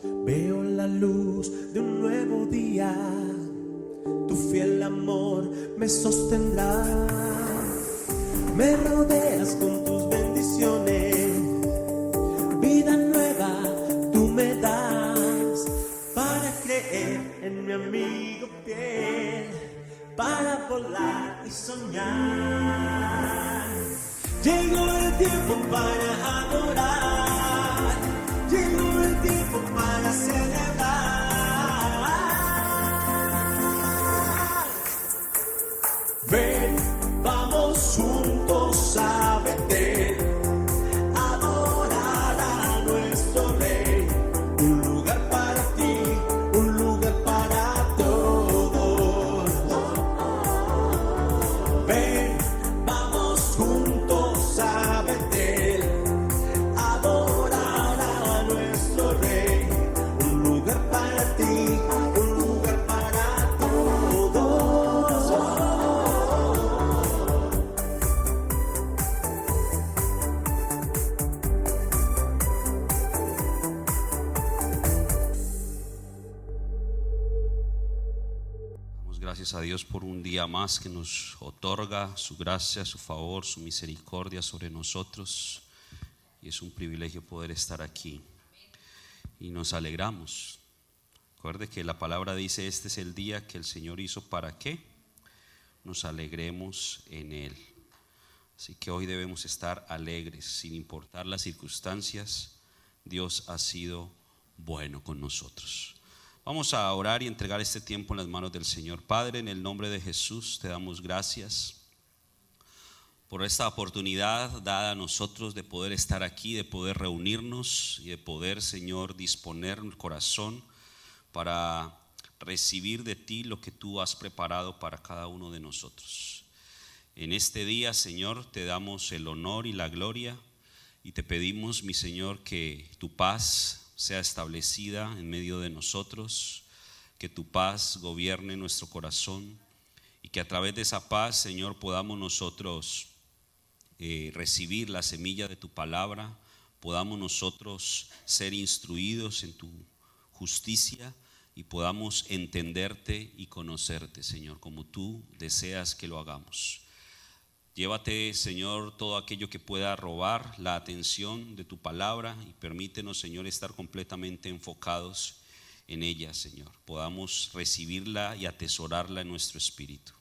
Veo la luz de un nuevo día, tu fiel amor me sostendrá. Me rodeas con tus bendiciones, vida nueva tú me das, para creer en mi amigo fiel, para volar y soñar. Llegó el tiempo para adorar, llegó el tiempo para celebrar. Ven, vamos juntos a Betel, adorar a nuestro Rey. Un lugar para ti, un lugar para todos. Ven, vamos juntos a Betel, adorar a nuestro Rey. Un lugar para ti, un lugar para todos. Damos gracias a Dios por un día más que nos otorga su gracia, su favor, su misericordia sobre nosotros. Y es un privilegio poder estar aquí. Y nos alegramos. Recuerde que la palabra dice: este es el día que el Señor hizo, ¿para qué? Nos alegremos en Él. Así que hoy debemos estar alegres, sin importar las circunstancias. Dios ha sido bueno con nosotros. Vamos a orar y entregar este tiempo en las manos del Señor. Padre, en el nombre de Jesús te damos gracias por esta oportunidad dada a nosotros de poder estar aquí, de poder reunirnos y de poder, Señor, disponer el corazón para recibir de ti lo que tú has preparado para cada uno de nosotros. En este día, Señor, te damos el honor y la gloria y te pedimos, mi Señor, que tu paz sea establecida en medio de nosotros, que tu paz gobierne nuestro corazón y que a través de esa paz, Señor, podamos nosotros recibir la semilla de tu palabra, podamos nosotros ser instruidos en tu justicia y podamos entenderte y conocerte, Señor, como tú deseas que lo hagamos. Llévate, Señor, todo aquello que pueda robar la atención de tu palabra y permítenos, Señor, estar completamente enfocados en ella, Señor. Podamos recibirla y atesorarla en nuestro espíritu.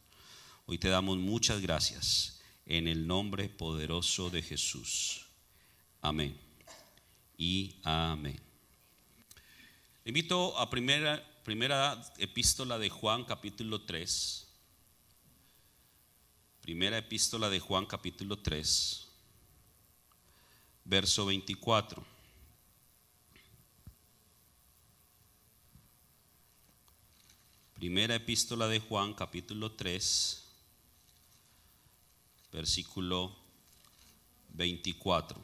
Hoy te damos muchas gracias en el nombre poderoso de Jesús. Amén y amén. Le invito a primera epístola de Juan, capítulo 3. Primera epístola de Juan, capítulo 3, verso 24. Primera epístola de Juan, capítulo 3, versículo 24.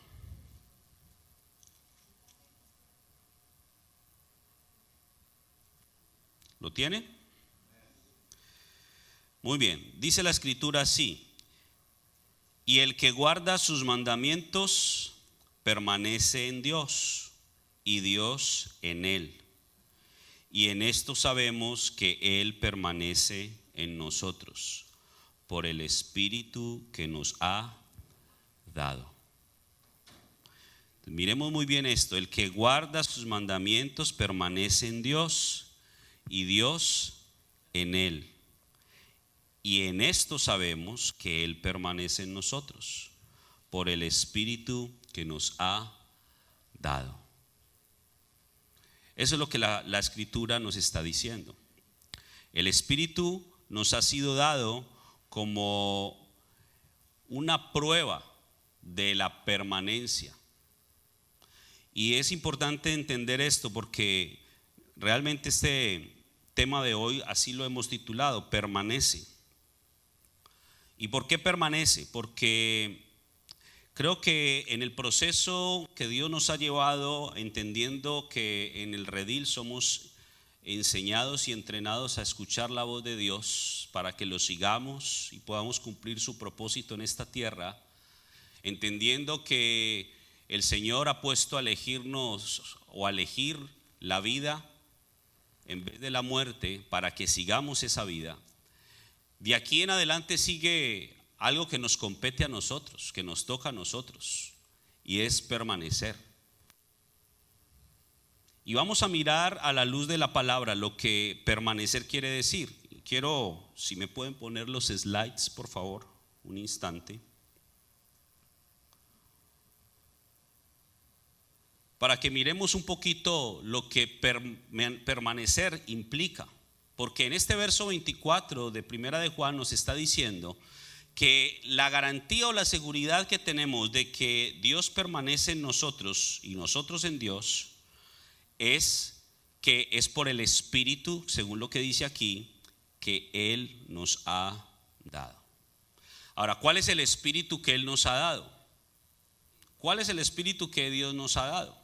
¿Lo tiene? Muy bien, dice la escritura así: y el que guarda sus mandamientos permanece en Dios y Dios en él. Y en esto sabemos que Él permanece en nosotros, por el Espíritu que nos ha dado. Miremos muy bien esto: el que guarda sus mandamientos permanece en Dios y Dios en Él. Y en esto sabemos que Él permanece en nosotros, por el Espíritu que nos ha dado. Eso es lo que la Escritura nos está diciendo. El Espíritu nos ha sido dado como una prueba de la permanencia. Y es importante entender esto porque realmente este tema de hoy así lo hemos titulado: permanece. ¿Y por qué permanece? Porque creo que en el proceso que Dios nos ha llevado, entendiendo que en el redil somos enseñados y entrenados a escuchar la voz de Dios para que lo sigamos y podamos cumplir su propósito en esta tierra, entendiendo que el Señor ha puesto a elegirnos o a elegir la vida en vez de la muerte para que sigamos esa vida, de aquí en adelante sigue algo que nos compete a nosotros, que nos toca a nosotros, y es permanecer. Y vamos a mirar a la luz de la palabra lo que permanecer quiere decir. Quiero, si me pueden poner los slides, por favor, un instante. Para que miremos un poquito lo que permanecer implica. Porque en este verso 24 de Primera de Juan nos está diciendo que la garantía o la seguridad que tenemos de que Dios permanece en nosotros y nosotros en Dios es que es por el Espíritu, según lo que dice aquí, que Él nos ha dado. Ahora, ¿cuál es el Espíritu que Él nos ha dado? ¿Cuál es el Espíritu que Dios nos ha dado?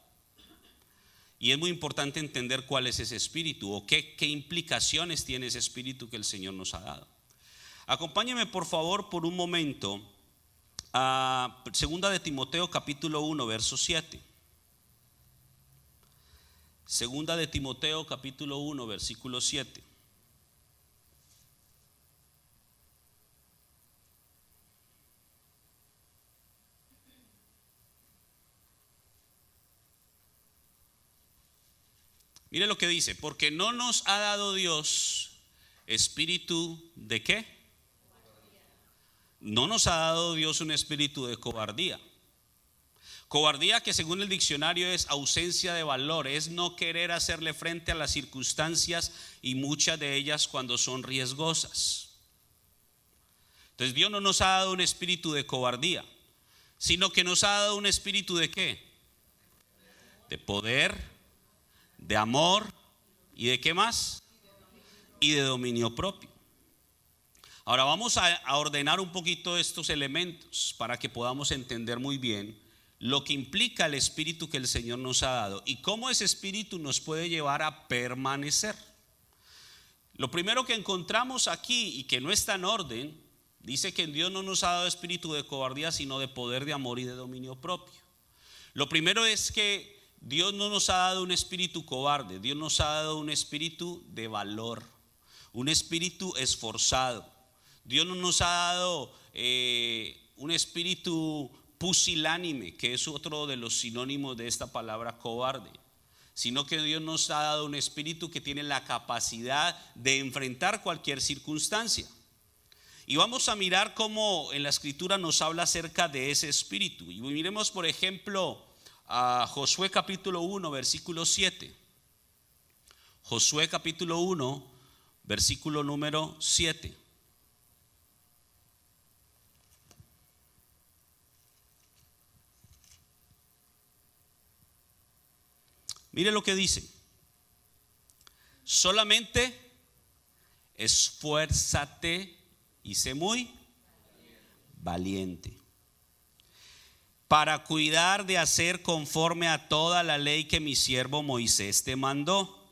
Y es muy importante entender cuál es ese Espíritu o qué implicaciones tiene ese Espíritu que el Señor nos ha dado. Acompáñeme por favor por un momento a 2 de Timoteo capítulo 1 verso 7. 2 de Timoteo capítulo 1 versículo 7. Mire lo que dice, porque no nos ha dado Dios espíritu de ¿qué? No nos ha dado Dios un espíritu de cobardía. Cobardía, que según el diccionario es ausencia de valor, es no querer hacerle frente a las circunstancias y muchas de ellas cuando son riesgosas. Entonces Dios no nos ha dado un espíritu de cobardía, sino que nos ha dado un espíritu de ¿qué? De poder, de amor y de ¿qué más? Y de dominio propio. Ahora vamos a ordenar un poquito estos elementos para que podamos entender muy bien lo que implica el espíritu que el Señor nos ha dado y cómo ese espíritu nos puede llevar a permanecer. Lo primero que encontramos aquí y que no está en orden, dice que Dios no nos ha dado espíritu de cobardía, sino de poder, de amor y de dominio propio. Lo primero es que Dios no nos ha dado un espíritu cobarde, Dios nos ha dado un espíritu de valor, un espíritu esforzado. Dios no nos ha dado un espíritu pusilánime, que es otro de los sinónimos de esta palabra cobarde, sino que Dios nos ha dado un espíritu que tiene la capacidad de enfrentar cualquier circunstancia. Y vamos a mirar cómo en la Escritura nos habla acerca de ese espíritu. Y miremos por ejemplo a Josué capítulo 1 versículo 7. Josué capítulo 1 versículo número 7. Mire lo que dice: solamente esfuérzate y sé muy valiente para cuidar de hacer conforme a toda la ley que mi siervo Moisés te mandó.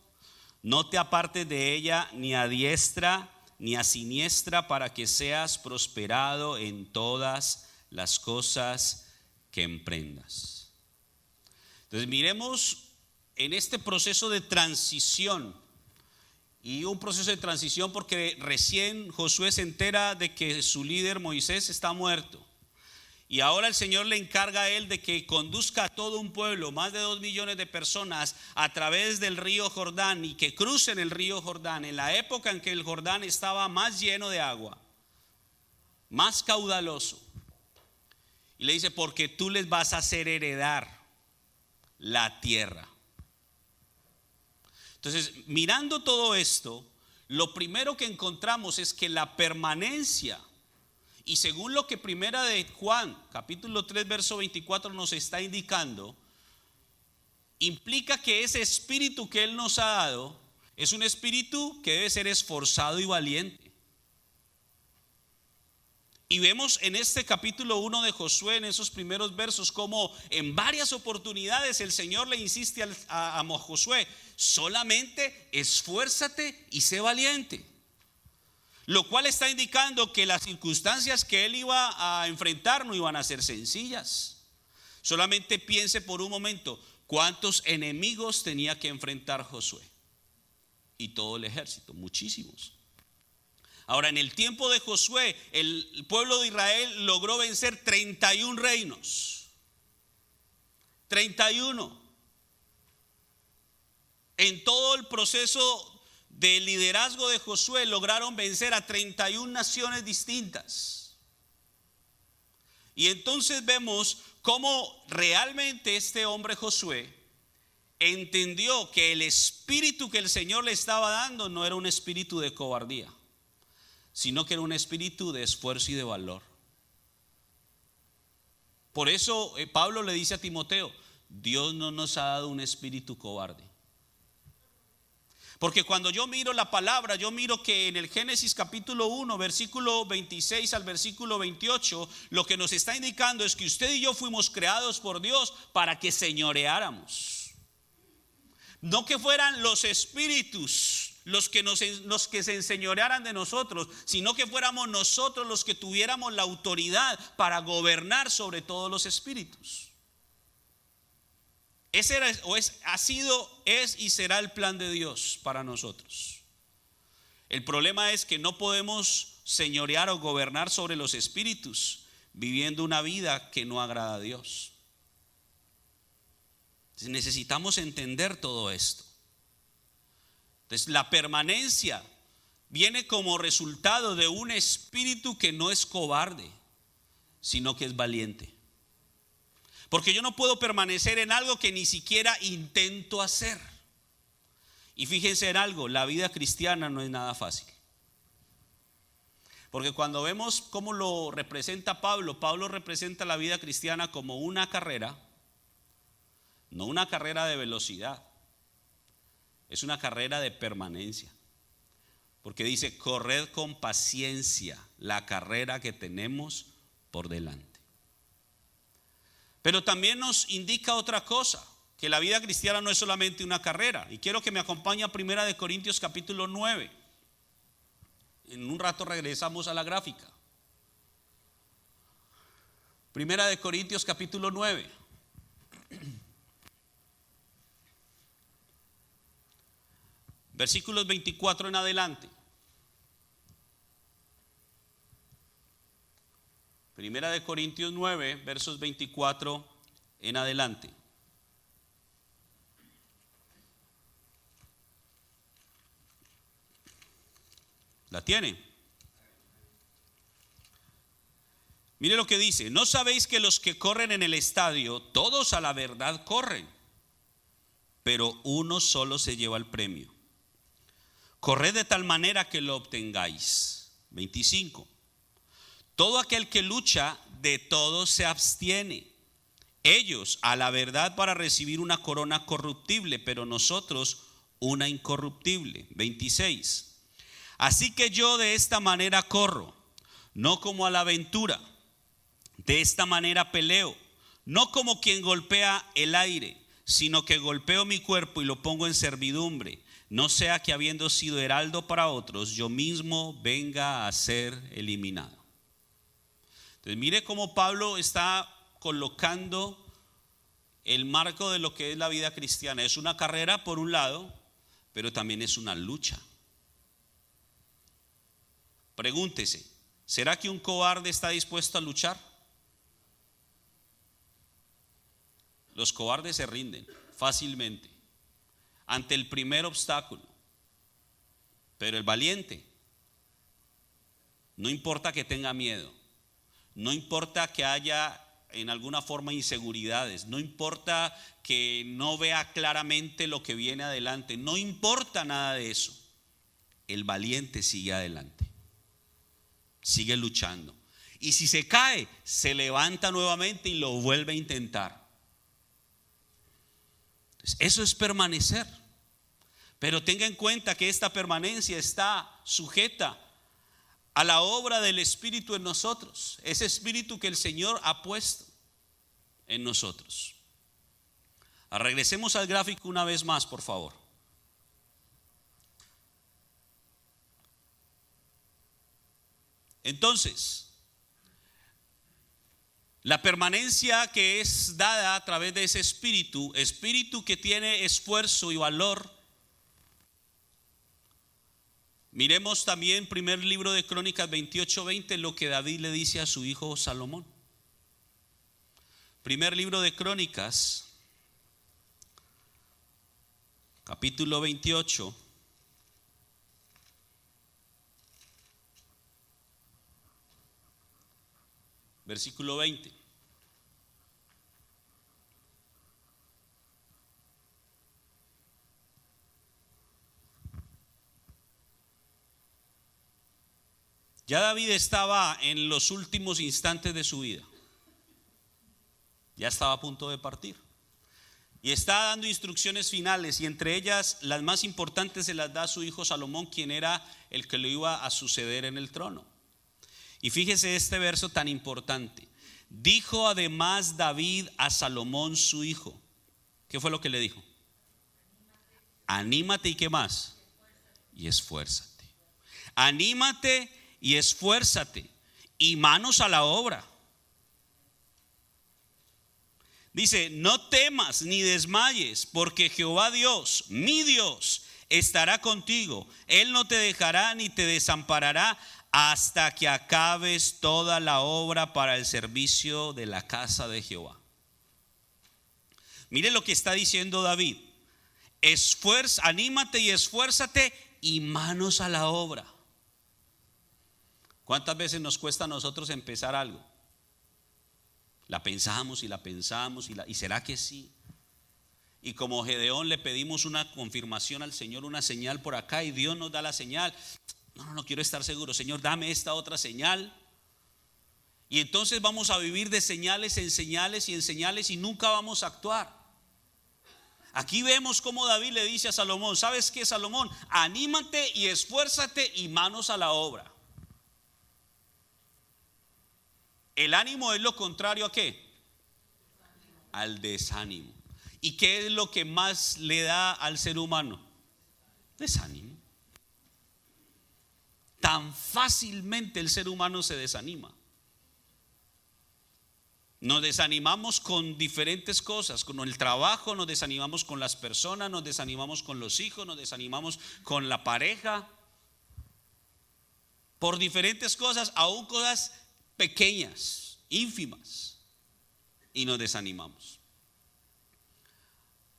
No te apartes de ella ni a diestra ni a siniestra, para que seas prosperado en todas las cosas que emprendas. Entonces miremos en este proceso de transición, y un proceso de transición porque recién Josué se entera de que su líder Moisés está muerto. Y ahora el Señor le encarga a él de que conduzca a todo un pueblo, más de 2 millones de personas, a través del río Jordán, y que crucen el río Jordán en la época en que el Jordán estaba más lleno de agua, más caudaloso. Y le dice: porque tú les vas a hacer heredar la tierra. Entonces, mirando todo esto, lo primero que encontramos es que la permanencia, y según lo que Primera de Juan capítulo 3 verso 24 nos está indicando, implica que ese espíritu que Él nos ha dado es un espíritu que debe ser esforzado y valiente. Y vemos en este capítulo 1 de Josué, en esos primeros versos, como en varias oportunidades el Señor le insiste a Josué: solamente esfuérzate y sé valiente. Lo cual está indicando que las circunstancias que él iba a enfrentar no iban a ser sencillas. Solamente piense por un momento, ¿Cuántos enemigos tenía que enfrentar Josué? Y todo el ejército, muchísimos. Ahora, en el tiempo de Josué, el pueblo de Israel logró vencer 31 reinos. 31. En todo el proceso de liderazgo de Josué lograron vencer a 31 naciones distintas. Y entonces vemos cómo realmente este hombre Josué entendió que el espíritu que el Señor le estaba dando no era un espíritu de cobardía, sino que era un espíritu de esfuerzo y de valor. Por eso Pablo le dice a Timoteo: Dios no nos ha dado un espíritu cobarde. Porque cuando yo miro la palabra, yo miro que en el Génesis capítulo 1, versículo 26 al versículo 28, lo que nos está indicando es que usted y yo fuimos creados por Dios para que señoreáramos. No que fueran los espíritus los que se enseñorearan de nosotros, sino que fuéramos nosotros los que tuviéramos la autoridad para gobernar sobre todos los espíritus. Ese era, ha sido, es y será el plan de Dios para nosotros. El problema es que no podemos señorear o gobernar sobre los espíritus viviendo una vida que no agrada a Dios. Necesitamos entender todo esto. Entonces, la permanencia viene como resultado de un espíritu que no es cobarde, sino que es valiente. Porque yo no puedo permanecer en algo que ni siquiera intento hacer. Y fíjense en algo, la vida cristiana no es nada fácil. Porque cuando vemos cómo lo representa Pablo, Pablo representa la vida cristiana como una carrera, no una carrera de velocidad, es una carrera de permanencia. Porque dice: corred con paciencia la carrera que tenemos por delante. Pero también nos indica otra cosa, que la vida cristiana no es solamente una carrera. Y quiero que me acompañe a 1 Corintios capítulo 9. En un rato regresamos a la gráfica. 1 Corintios capítulo 9. Versículos 24 en adelante. Primera de Corintios 9, versos 24 en adelante. ¿La tiene? Mire lo que dice: ¿no sabéis que los que corren en el estadio, todos a la verdad corren, pero uno solo se lleva el premio? Corred de tal manera que lo obtengáis. 25. Todo aquel que lucha, de todo se abstiene. Ellos a la verdad para recibir una corona corruptible, pero nosotros una incorruptible. 26. Así que yo de esta manera corro, no como a la aventura. De esta manera peleo, no como quien golpea el aire, sino que golpeo mi cuerpo y lo pongo en servidumbre, no sea que habiendo sido heraldo para otros, yo mismo venga a ser eliminado. Entonces mire cómo Pablo está colocando el marco de lo que es la vida cristiana. Es una carrera por un lado, pero también es una lucha. Pregúntese: ¿será que un cobarde está dispuesto a luchar? Los cobardes se rinden fácilmente ante el primer obstáculo, pero el valiente, no importa que tenga miedo, no importa que haya en alguna forma inseguridades, no importa que no vea claramente lo que viene adelante, no importa nada de eso, el valiente sigue adelante, sigue luchando, y si se cae, se levanta nuevamente y lo vuelve a intentar. Entonces, eso es permanecer. Pero tenga en cuenta que esta permanencia está sujeta a la obra del Espíritu en nosotros, ese Espíritu que el Señor ha puesto en nosotros. Regresemos al gráfico una vez más, por favor. Entonces, La permanencia que es dada a través de ese espíritu que tiene esfuerzo y valor. Miremos también primer libro de Crónicas 28:20, lo que David le dice a su hijo Salomón. Primer libro de Crónicas, capítulo 28. Versículo 20. Ya David estaba en los últimos instantes de su vida. Ya estaba a punto de partir. Y está dando instrucciones finales, y entre ellas las más importantes se las da a su hijo Salomón, quien era el que lo iba a suceder en el trono. Y fíjese este verso tan importante. Dijo además David a Salomón su hijo. ¿Qué fue lo que le dijo? Anímate y ¿qué más? Y esfuérzate. Anímate y esfuérzate y manos a la obra. Dice, no temas ni desmayes, porque Jehová Dios, mi Dios, estará contigo. Él no te dejará ni te desamparará hasta que acabes toda la obra para el servicio de la casa de Jehová. Mire lo que está diciendo David. Anímate y esfuérzate y manos a la obra. ¿Cuántas veces nos cuesta a nosotros empezar algo? La pensamos y ¿será que sí? Y como Gedeón le pedimos una confirmación al Señor, una señal por acá, y Dios nos da la señal. No quiero estar seguro. Señor, dame esta otra señal. Y entonces vamos a vivir de señales en señales y en señales y nunca vamos a actuar. Aquí vemos cómo David le dice a Salomón, ¿sabes qué, Salomón? Anímate y esfuérzate y manos a la obra. El ánimo es lo contrario ¿a qué? Al desánimo. ¿Y qué es lo que más le da al ser humano? Desánimo. Tan fácilmente el ser humano se desanima. Nos desanimamos con diferentes cosas, con el trabajo, nos desanimamos con las personas, nos desanimamos con los hijos, nos desanimamos con la pareja, por diferentes cosas, aún cosas pequeñas, ínfimas, y nos desanimamos.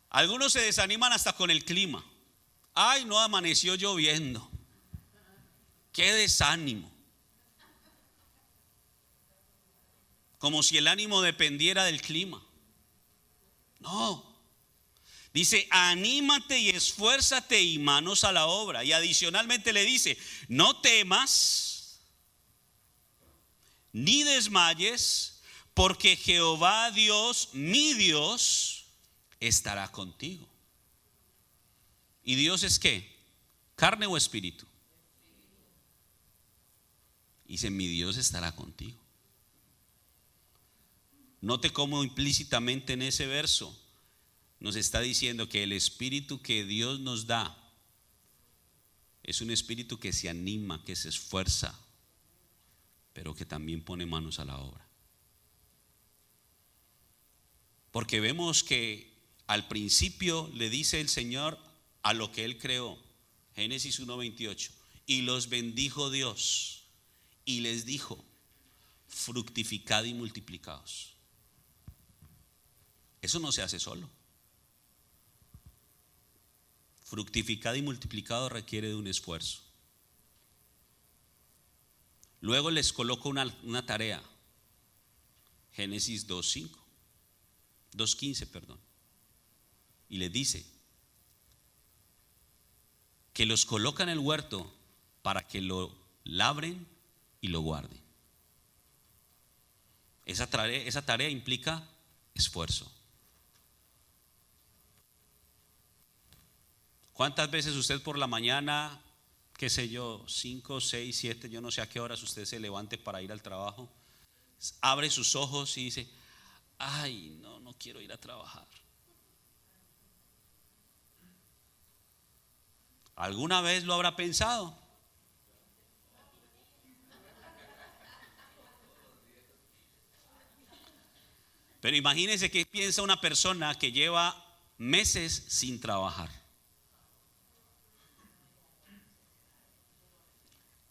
Algunos se desaniman hasta con el clima. Ay, no amaneció lloviendo. Qué desánimo. Como si el ánimo dependiera del clima. No. Dice, anímate y esfuérzate y manos a la obra. Y adicionalmente le dice, no temas ni desmayes, porque Jehová Dios, mi Dios, estará contigo. ¿Y Dios es qué? ¿Carne o espíritu? Dice, mi Dios estará contigo. Note cómo implícitamente en ese verso nos está diciendo que el espíritu que Dios nos da es un espíritu que se anima, que se esfuerza, pero que también pone manos a la obra. Porque vemos que al principio le dice el Señor a lo que Él creó, Génesis 1:28, y los bendijo Dios y les dijo, fructificad y multiplicaos. Eso no se hace solo. Fructificado y multiplicado requiere de un esfuerzo. Luego les coloco una tarea. Génesis 2:15, perdón. Y les dice que los coloca en el huerto para que lo labren y lo guarden. Esa tarea implica esfuerzo. ¿Cuántas veces usted por la mañana, qué sé yo, 5, 6, 7, yo no sé a qué horas usted se levante para ir al trabajo, abre sus ojos y dice, ay, no quiero ir a trabajar? ¿Alguna vez lo habrá pensado? Pero imagínense qué piensa una persona que lleva meses sin trabajar.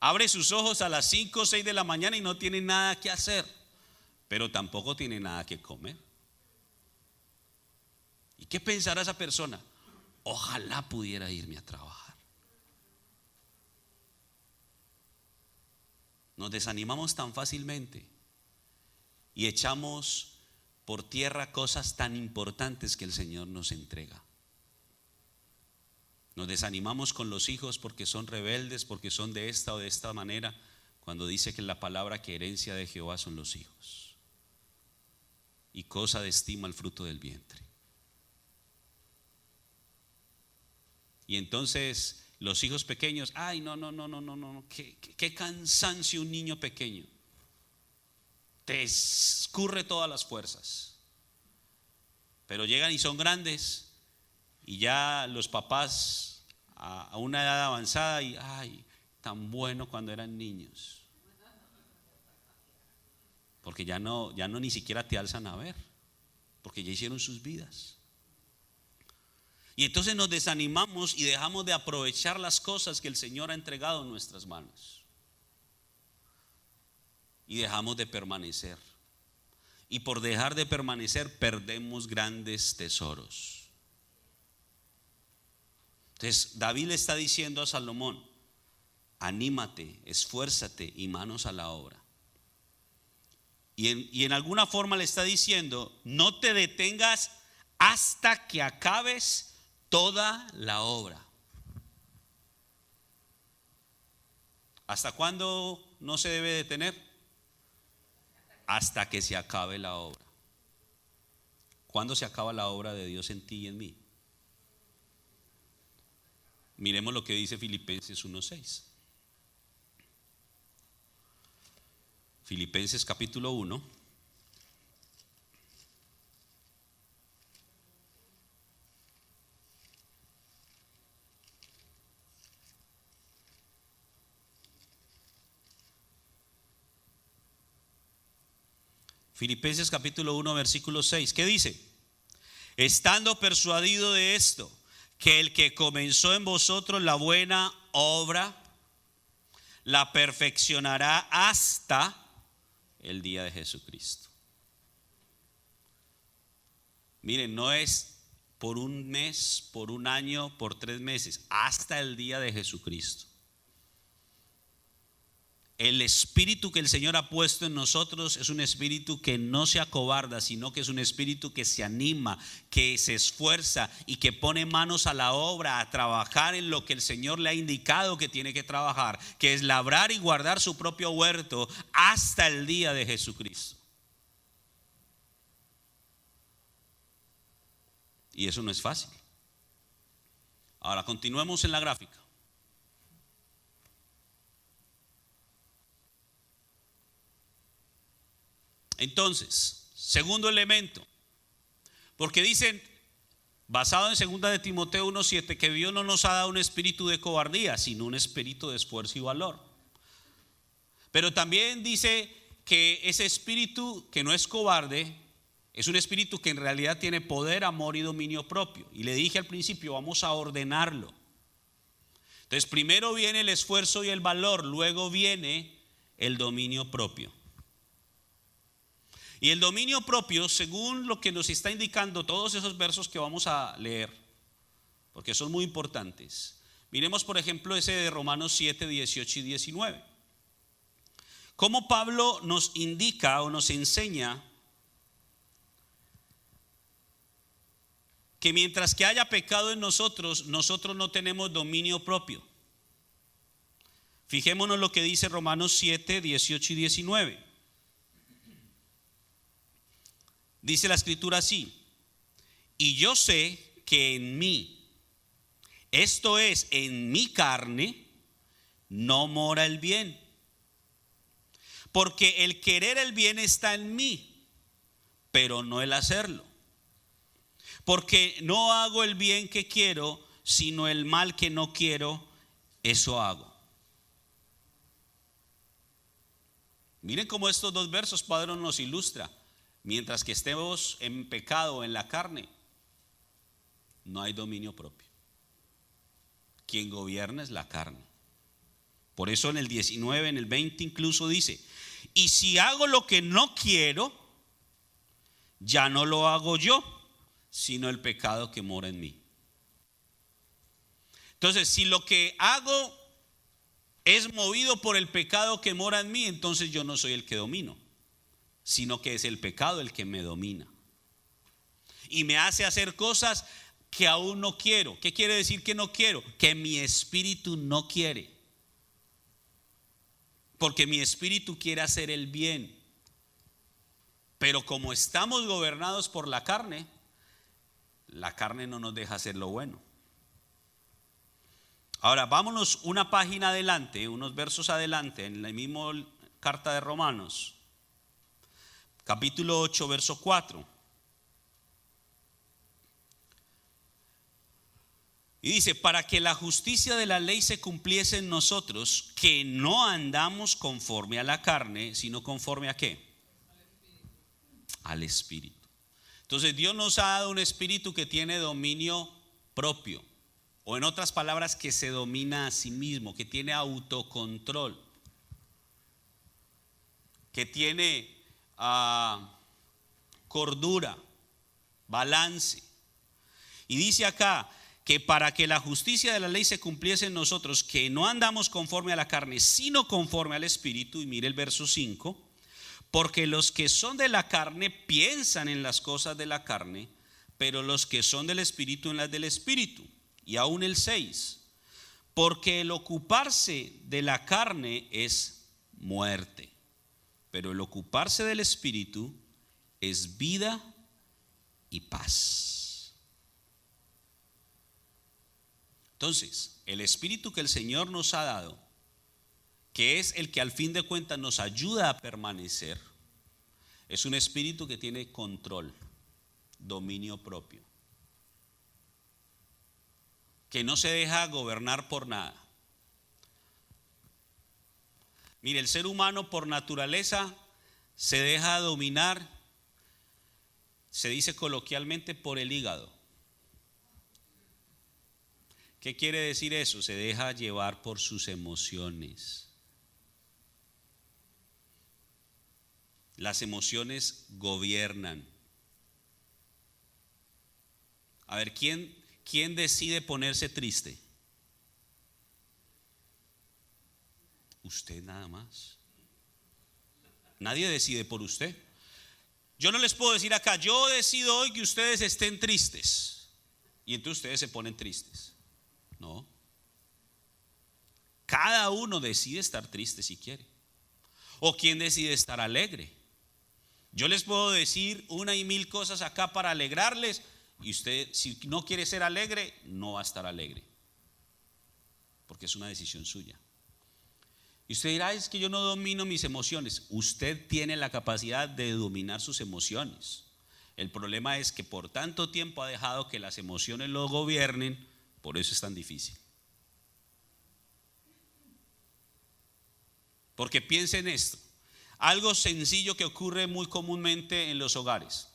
Abre sus ojos a las 5 o 6 de la mañana y no tiene nada que hacer, pero tampoco tiene nada que comer. ¿Y qué pensará esa persona? Ojalá pudiera irme a trabajar. Nos desanimamos tan fácilmente y echamos por tierra cosas tan importantes que el Señor nos entrega. Nos desanimamos con los hijos porque son rebeldes, porque son de esta o de esta manera, cuando dice que en la palabra que herencia de Jehová son los hijos, y cosa de estima el fruto del vientre. Y entonces los hijos pequeños, ay, no, qué cansancio un niño pequeño. Te escurre todas las fuerzas. Pero llegan y son grandes y ya los papás a una edad avanzada y ay, tan bueno cuando eran niños. Porque ya no ni siquiera te alzan a ver, porque ya hicieron sus vidas. Y entonces nos desanimamos y dejamos de aprovechar las cosas que el Señor ha entregado en nuestras manos. Y dejamos de permanecer. Y por dejar de permanecer perdemos grandes tesoros. Entonces David le está diciendo a Salomón: anímate, esfuérzate y manos a la obra. Y en alguna forma le está diciendo: no te detengas hasta que acabes toda la obra. ¿Hasta cuándo no se debe detener? Hasta que se acabe la obra. ¿Cuándo se acaba la obra de Dios en ti y en mí? Miremos lo que dice Filipenses 1:6. Filipenses capítulo 1. Filipenses capítulo 1 versículo 6. ¿Qué dice? Estando persuadido de esto, que el que comenzó en vosotros la buena obra, la perfeccionará hasta el día de Jesucristo. Miren, no es por un mes, por un año, por 3 meses, hasta el día de Jesucristo. El espíritu que el Señor ha puesto en nosotros es un espíritu que no se acobarda, sino que es un espíritu que se anima, que se esfuerza y que pone manos a la obra, a trabajar en lo que el Señor le ha indicado que tiene que trabajar, que es labrar y guardar su propio huerto hasta el día de Jesucristo. Y eso no es fácil. Ahora continuemos en la gráfica. Entonces, segundo elemento, porque dicen, basado en 2 de Timoteo 1:7, que Dios no nos ha dado un espíritu de cobardía, sino un espíritu de esfuerzo y valor. Pero también dice que ese espíritu que no es cobarde, es un espíritu que en realidad tiene poder, amor y dominio propio. Y le dije al principio, vamos a ordenarlo. Entonces, primero viene el esfuerzo y el valor, luego viene el dominio propio. Y el dominio propio, según lo que nos está indicando todos esos versos que vamos a leer, porque son muy importantes. Miremos por ejemplo ese de Romanos 7, 18 y 19. Cómo Pablo nos indica o nos enseña que mientras que haya pecado en nosotros, nosotros no tenemos dominio propio. Fijémonos lo que dice Romanos 7, 18 y 19. Dice la escritura así: y yo sé que en mí, esto es, en mi carne, no mora el bien. Porque el querer el bien está en mí, pero no el hacerlo. Porque no hago el bien que quiero, sino el mal que no quiero, eso hago. Miren cómo estos dos versos Pablo nos ilustra. Mientras que estemos en pecado en la carne, no hay dominio propio. Quien gobierna es la carne. Por eso en el 19, en el 20 incluso dice: y si hago lo que no quiero, ya no lo hago yo, sino el pecado que mora en mí. Entonces, si lo que hago es movido por el pecado que mora en mí, entonces yo no soy el que domino, sino que es el pecado el que me domina y me hace hacer cosas que aún no quiero. ¿Qué quiere decir que no quiero? Que mi espíritu no quiere, porque mi espíritu quiere hacer el bien, pero como estamos gobernados por la carne no nos deja hacer lo bueno. Ahora vámonos una página adelante, unos versos adelante, en la misma carta de Romanos, capítulo 8, verso 4. Y dice: para que la justicia de la ley se cumpliese en nosotros, que no andamos conforme a la carne, sino conforme a ¿qué? Al Espíritu. Entonces Dios nos ha dado un espíritu que tiene dominio propio, o en otras palabras, que se domina a sí mismo, que tiene autocontrol, que tiene cordura, balance. Y dice acá que para que la justicia de la ley se cumpliese en nosotros, que no andamos conforme a la carne, sino conforme al Espíritu. Y mire el verso 5: porque los que son de la carne piensan en las cosas de la carne, pero los que son del Espíritu en las del Espíritu. Y aún el 6: porque el ocuparse de la carne es muerte, pero el ocuparse del Espíritu es vida y paz. Entonces, el Espíritu que el Señor nos ha dado, que es el que al fin de cuentas nos ayuda a permanecer, es un espíritu que tiene control, dominio propio, que no se deja gobernar por nada. Mire, el ser humano por naturaleza se deja dominar, se dice coloquialmente, por el hígado. ¿Qué quiere decir eso? Se deja llevar por sus emociones. Las emociones gobiernan. A ver, ¿quién decide ponerse triste? Usted nada más. Nadie decide por usted. Yo no les puedo decir acá: yo decido hoy que ustedes estén tristes, y entonces ustedes se ponen tristes. No. Cada uno decide estar triste si quiere. ¿O quién decide estar alegre? Yo les puedo decir una y mil cosas acá para alegrarles, y usted, si no quiere ser alegre, no va a estar alegre, porque es una decisión suya. Y usted dirá: es que yo no domino mis emociones. Usted tiene la capacidad de dominar sus emociones. El problema es que por tanto tiempo ha dejado que las emociones lo gobiernen. Por eso es tan difícil. Porque piensen esto, algo sencillo que ocurre muy comúnmente en los hogares.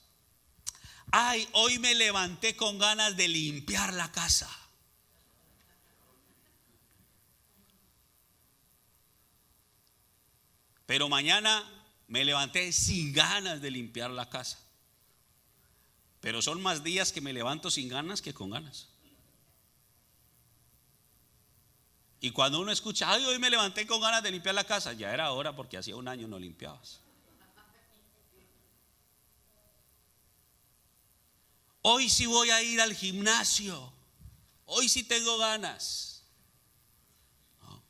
Ay, hoy me levanté con ganas de limpiar la casa. Pero mañana me levanté sin ganas de limpiar la casa. Pero son más días que me levanto sin ganas que con ganas. Y cuando uno escucha: ay, hoy me levanté con ganas de limpiar la casa, ya era hora, porque hacía un año no limpiabas. Hoy sí voy a ir al gimnasio, hoy sí tengo ganas. No.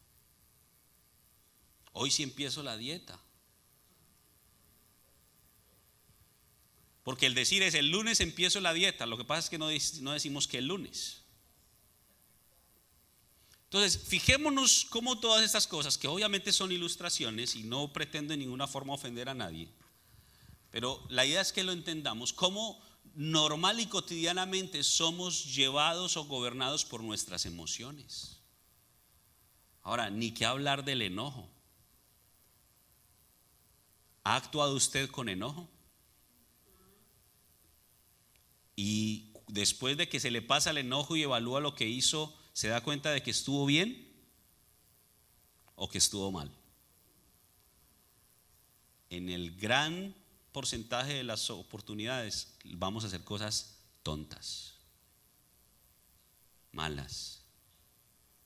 Hoy sí empiezo la dieta. Porque el decir es: el lunes empiezo la dieta. Lo que pasa es que no decimos que el lunes. Entonces, fijémonos cómo todas estas cosas, que obviamente son ilustraciones y no pretendo en ninguna forma ofender a nadie, pero la idea es que lo entendamos, cómo normal y cotidianamente somos llevados o gobernados por nuestras emociones. Ahora, ni que hablar del enojo. ¿Ha actuado usted con enojo? y después de que se le pasa el enojo y evalúa lo que hizo, ¿se da cuenta de que estuvo bien o que estuvo mal? En el gran porcentaje de las oportunidades vamos a hacer cosas tontas, malas,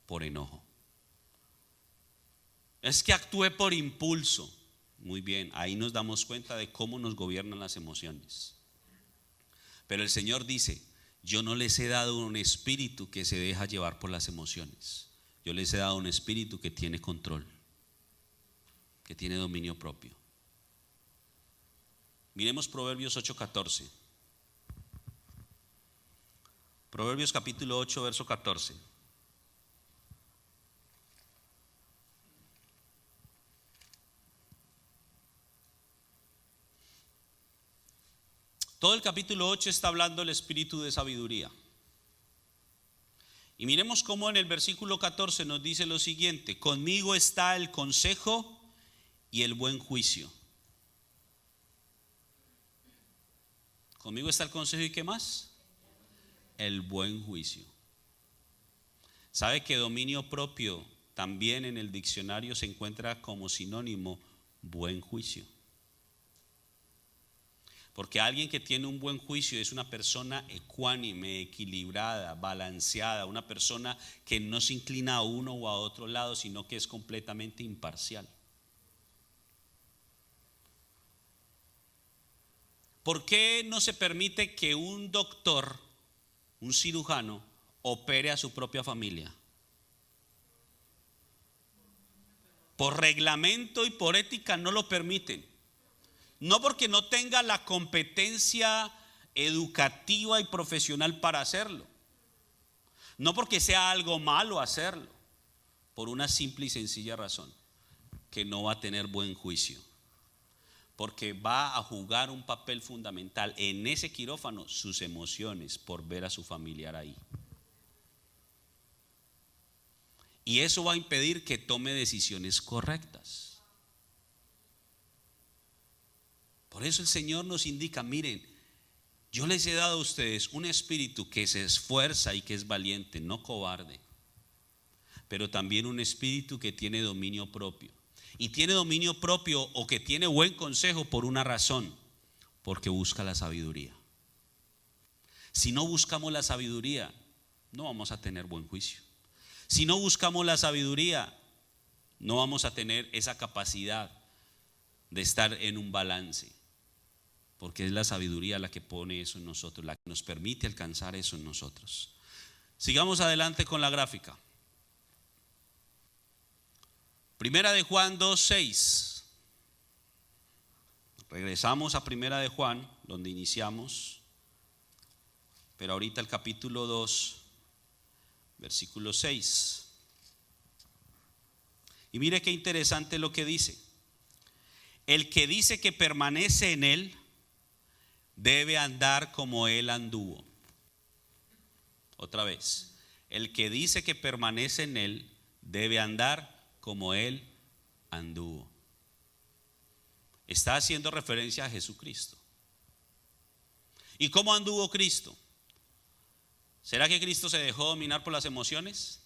por enojo. Es que actué por impulso. Muy bien, ahí nos damos cuenta de cómo nos gobiernan las emociones. Pero el Señor dice: yo no les he dado un espíritu que se deja llevar por las emociones. Yo les he dado un espíritu que tiene control, que tiene dominio propio. Miremos Proverbios 8:14. Proverbios capítulo 8, verso 14. Todo el capítulo 8 está hablando del espíritu de sabiduría. Y miremos cómo en el versículo 14 nos dice lo siguiente: conmigo está el consejo y el buen juicio. Conmigo está el consejo y ¿qué más? El buen juicio. ¿Sabe que dominio propio también en el diccionario se encuentra como sinónimo buen juicio? Porque alguien que tiene un buen juicio es una persona ecuánime, equilibrada, balanceada, una persona que no se inclina a uno o a otro lado, sino que es completamente imparcial. ¿Por qué no se permite que un doctor, un cirujano, opere a su propia familia? Por reglamento y por ética no lo permiten. No porque no tenga la competencia educativa y profesional para hacerlo. No porque sea algo malo hacerlo. Por una simple y sencilla razón: que no va a tener buen juicio. Porque va a jugar un papel fundamental en ese quirófano, sus emociones, por ver a su familiar ahí. Y eso va a impedir que tome decisiones correctas. Por eso el Señor nos indica: miren, yo les he dado a ustedes un espíritu que se esfuerza y que es valiente, no cobarde, pero también un espíritu que tiene dominio propio. Y tiene dominio propio o que tiene buen consejo por una razón: porque busca la sabiduría. Si no buscamos la sabiduría, no vamos a tener buen juicio. Si no buscamos la sabiduría, no vamos a tener esa capacidad de estar en un balance. Porque es la sabiduría la que pone eso en nosotros, la que nos permite alcanzar eso en nosotros. Sigamos adelante con la gráfica. Primera de Juan 2:6. Regresamos a Primera de Juan, donde iniciamos, pero ahorita el capítulo 2, versículo 6. Y mire qué interesante lo que dice: el que dice que permanece en él debe andar como él anduvo. Otra vez: el que dice que permanece en él debe andar como él anduvo. Está haciendo referencia a Jesucristo. ¿Y cómo anduvo Cristo? ¿Será que Cristo se dejó dominar por las emociones?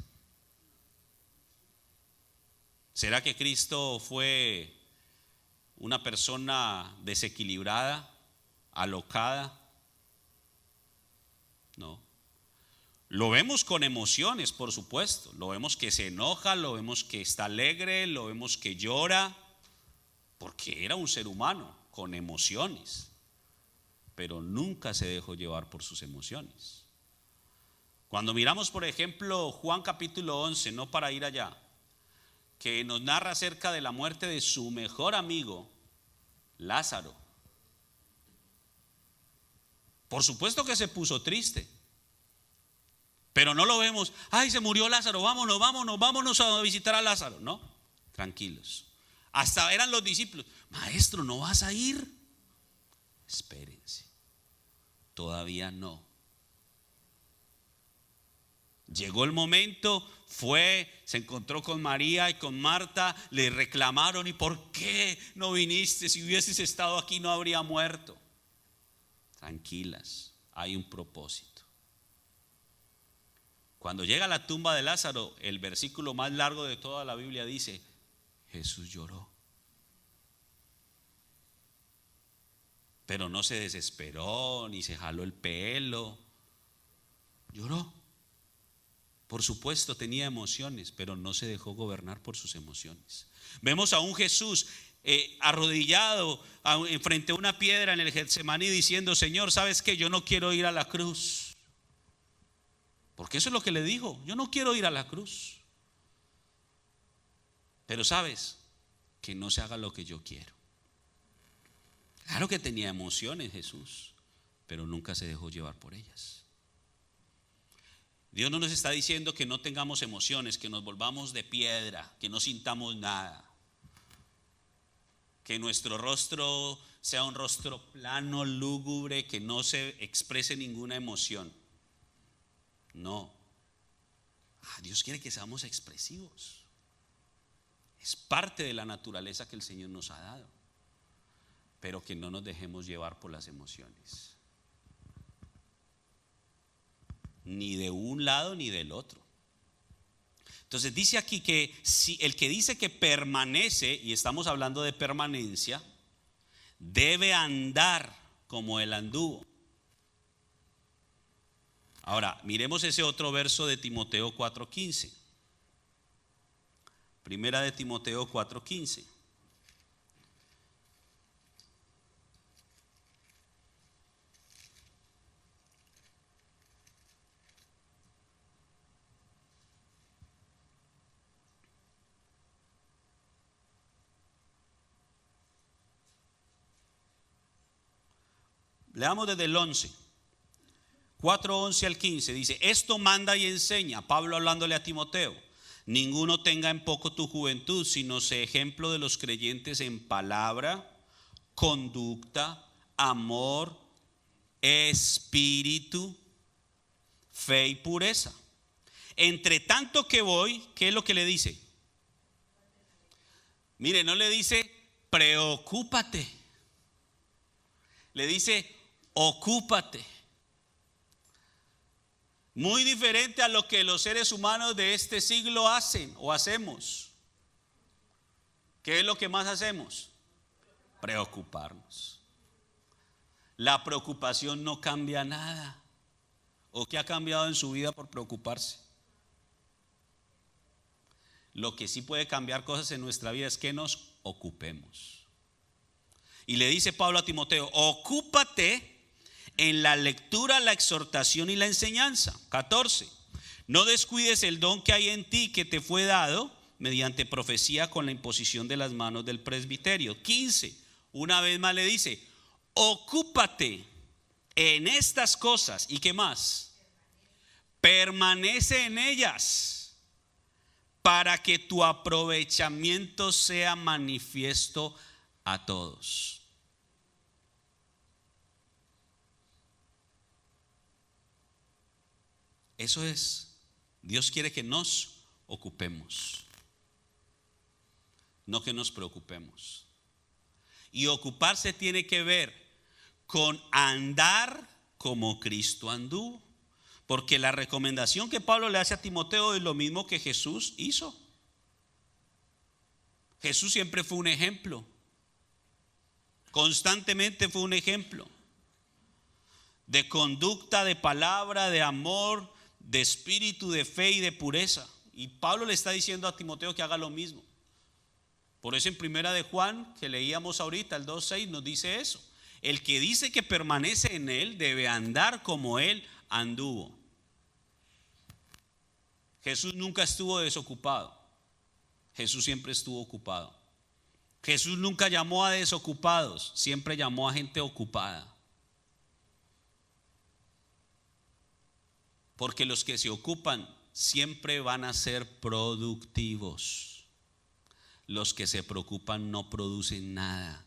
¿Será que Cristo fue una persona desequilibrada, alocada? No. Lo vemos con emociones, por supuesto. Lo vemos que se enoja, lo vemos que está alegre, lo vemos que llora, porque era un ser humano con emociones, pero nunca se dejó llevar por sus emociones. Cuando miramos, por ejemplo, Juan capítulo 11, no para ir allá, que nos narra acerca de la muerte de su mejor amigo, Lázaro. Por supuesto que se puso triste, pero no lo vemos: ay, se murió Lázaro, vámonos a visitar a Lázaro. No, tranquilos. Hasta eran los discípulos: maestro, ¿no vas a ir? Espérense, todavía no. Llegó el momento, fue, se encontró con María y con Marta, le reclamaron: ¿y por qué no viniste? Si hubieses estado aquí no habría muerto. Tranquilas, hay un propósito. Cuando llega a la tumba de Lázaro, el versículo más largo de toda la Biblia dice: Jesús lloró. Pero no se desesperó, ni se jaló el pelo. Lloró. Por supuesto tenía emociones, pero no se dejó gobernar por sus emociones. Vemos a un Jesús arrodillado frente a una piedra en el Getsemaní diciendo: Señor, ¿sabes qué? Yo no quiero ir a la cruz. Porque eso es lo que le dijo: yo no quiero ir a la cruz. Pero sabes, que no se haga lo que yo quiero. Claro que tenía emociones Jesús, pero nunca se dejó llevar por ellas. Dios no nos está diciendo que no tengamos emociones, que nos volvamos de piedra, que no sintamos nada, que nuestro rostro sea un rostro plano, lúgubre, que no se exprese ninguna emoción. No. Dios quiere que seamos expresivos. Es parte de la naturaleza que el Señor nos ha dado, pero que no nos dejemos llevar por las emociones, ni de un lado ni del otro. Entonces dice aquí que si el que dice que permanece, y estamos hablando de permanencia, debe andar como él anduvo. Ahora, miremos ese otro verso de Timoteo 4:15. Primera de Timoteo 4:15. Leamos desde el 11. 4:11 al 15 dice: esto manda y enseña, Pablo hablándole a Timoteo: ninguno tenga en poco tu juventud, sino sé ejemplo de los creyentes en palabra, conducta, amor, espíritu, fe y pureza. Entre tanto que voy, ¿qué es lo que le dice? Mire, no le dice preocúpate, le dice ocúpate. Muy diferente a lo que los seres humanos de este siglo hacen o hacemos. ¿Qué es lo que más hacemos? Preocuparnos. La preocupación no cambia nada. ¿O qué ha cambiado en su vida por preocuparse? Lo que sí puede cambiar cosas en nuestra vida es que nos ocupemos. Y le dice Pablo a Timoteo: ocúpate en la lectura, la exhortación y la enseñanza. 14. No descuides el don que hay en ti, que te fue dado mediante profecía con la imposición de las manos del presbiterio. 15. Una vez más le dice: ocúpate en estas cosas. ¿Y qué más? Permanece en ellas, para que tu aprovechamiento sea manifiesto a todos. Eso es, Dios quiere que nos ocupemos, no que nos preocupemos. Y ocuparse tiene que ver con andar como Cristo anduvo, porque la recomendación que Pablo le hace a Timoteo es lo mismo que Jesús hizo. Jesús siempre fue un ejemplo, constantemente fue un ejemplo de conducta, de palabra, de amor, de espíritu, de fe y de pureza. Y Pablo le está diciendo a Timoteo que haga lo mismo. Por eso en primera de Juan, que leíamos ahorita, el 2:6, nos dice eso: el que dice que permanece en él debe andar como él anduvo. Jesús nunca estuvo desocupado, Jesús siempre estuvo ocupado. Jesús nunca llamó a desocupados, siempre llamó a gente ocupada. Porque los que se ocupan siempre van a ser productivos. Los que se preocupan no producen nada.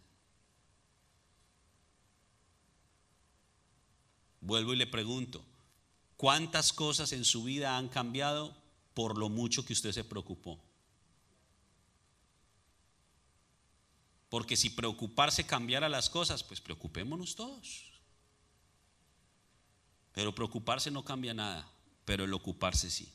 Vuelvo y le pregunto: ¿cuántas cosas en su vida han cambiado por lo mucho que usted se preocupó? Porque si preocuparse cambiara las cosas, pues preocupémonos todos. Pero preocuparse no cambia nada, pero el ocuparse sí.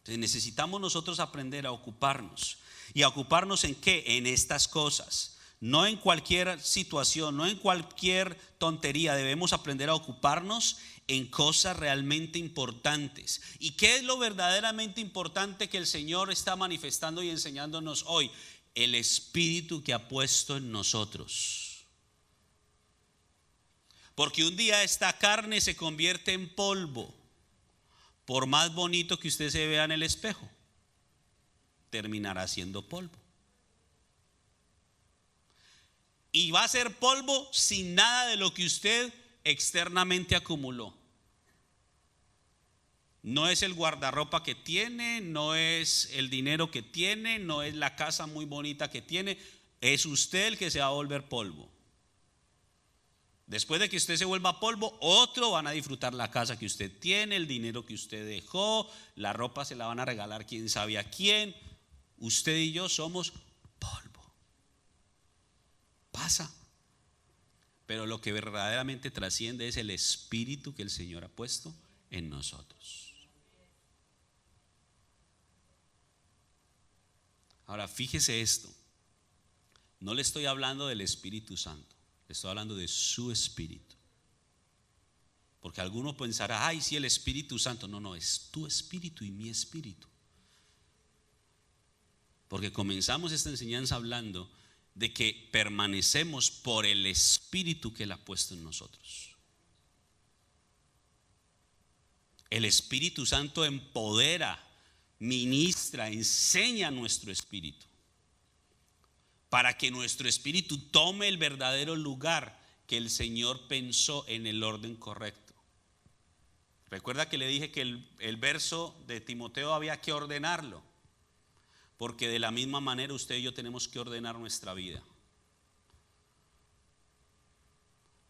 Entonces necesitamos nosotros aprender a ocuparnos. ¿Y a ocuparnos en qué? En estas cosas. No en cualquier situación, no en cualquier tontería. Debemos aprender a ocuparnos en cosas realmente importantes. ¿Y qué es lo verdaderamente importante que el Señor está manifestando y enseñándonos hoy? El Espíritu que ha puesto en nosotros. Porque un día esta carne se convierte en polvo. Por más bonito que usted se vea en el espejo, terminará siendo polvo. Y va a ser polvo sin nada de lo que usted externamente acumuló. No es el guardarropa que tiene, no es el dinero que tiene, no es la casa muy bonita que tiene. Es usted el que se va a volver polvo. Después de que usted se vuelva polvo, otro van a disfrutar la casa que usted tiene, el dinero que usted dejó, la ropa se la van a regalar quién sabe a quién. Usted y yo somos polvo. Pasa. Pero lo que verdaderamente trasciende es el Espíritu que el Señor ha puesto en nosotros. Ahora fíjese esto. No le estoy hablando del Espíritu Santo. Estoy hablando de su Espíritu. Porque alguno pensará, ay, sí, el Espíritu Santo. No, es tu Espíritu y mi Espíritu. Porque comenzamos esta enseñanza hablando de que permanecemos por el Espíritu que Él ha puesto en nosotros. El Espíritu Santo empodera, ministra, enseña nuestro espíritu, para que nuestro espíritu tome el verdadero lugar que el Señor pensó en el orden correcto. Recuerda que le dije que el verso de Timoteo había que ordenarlo, porque de la misma manera usted y yo tenemos que ordenar nuestra vida.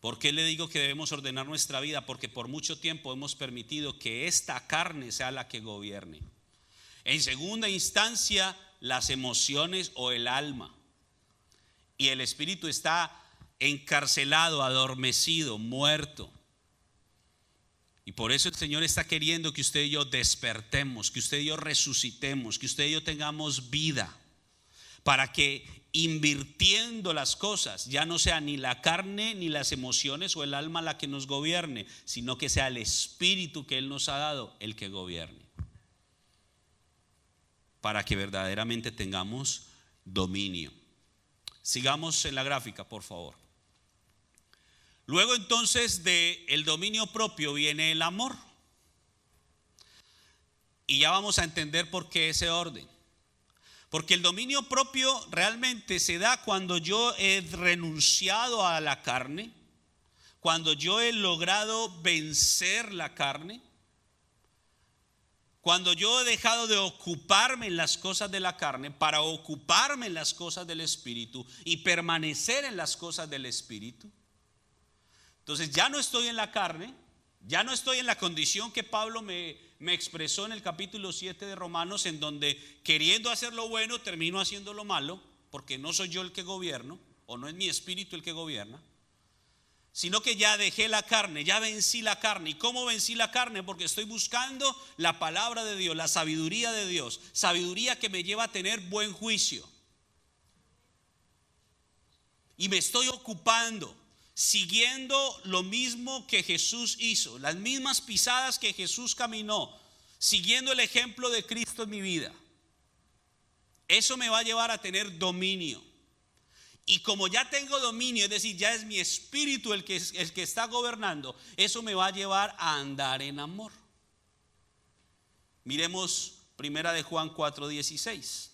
¿Por qué le digo que debemos ordenar nuestra vida? Porque por mucho tiempo hemos permitido que esta carne sea la que gobierne. En segunda instancia, las emociones o el alma. Y el espíritu está encarcelado, adormecido, muerto. Y por eso el Señor está queriendo que usted y yo despertemos, que usted y yo resucitemos, que usted y yo tengamos vida, para que invirtiendo las cosas ya no sea ni la carne ni las emociones o el alma la que nos gobierne, sino que sea el espíritu que Él nos ha dado el que gobierne, para que verdaderamente tengamos dominio. Sigamos en la gráfica, por favor. Luego entonces del dominio propio viene el amor. Y ya vamos a entender por qué ese orden. Porque el dominio propio realmente se da cuando yo he renunciado a la carne, cuando yo he logrado vencer la carne, cuando yo he dejado de ocuparme en las cosas de la carne para ocuparme en las cosas del Espíritu y permanecer en las cosas del Espíritu. Entonces ya no estoy en la carne, ya no estoy en la condición que Pablo me expresó en el capítulo 7 de Romanos, en donde queriendo hacer lo bueno termino haciendo lo malo, porque no soy yo el que gobierno, o no es mi espíritu el que gobierna, sino que ya dejé la carne, ya vencí la carne. ¿Y cómo vencí la carne? Porque estoy buscando la palabra de Dios, la sabiduría de Dios, sabiduría que me lleva a tener buen juicio. Y me estoy ocupando, siguiendo lo mismo que Jesús hizo, las mismas pisadas que Jesús caminó, siguiendo el ejemplo de Cristo en mi vida. Eso me va a llevar a tener dominio. Y como ya tengo dominio, es decir, ya es mi espíritu el que está gobernando, eso me va a llevar a andar en amor. Miremos primera de Juan 4:16.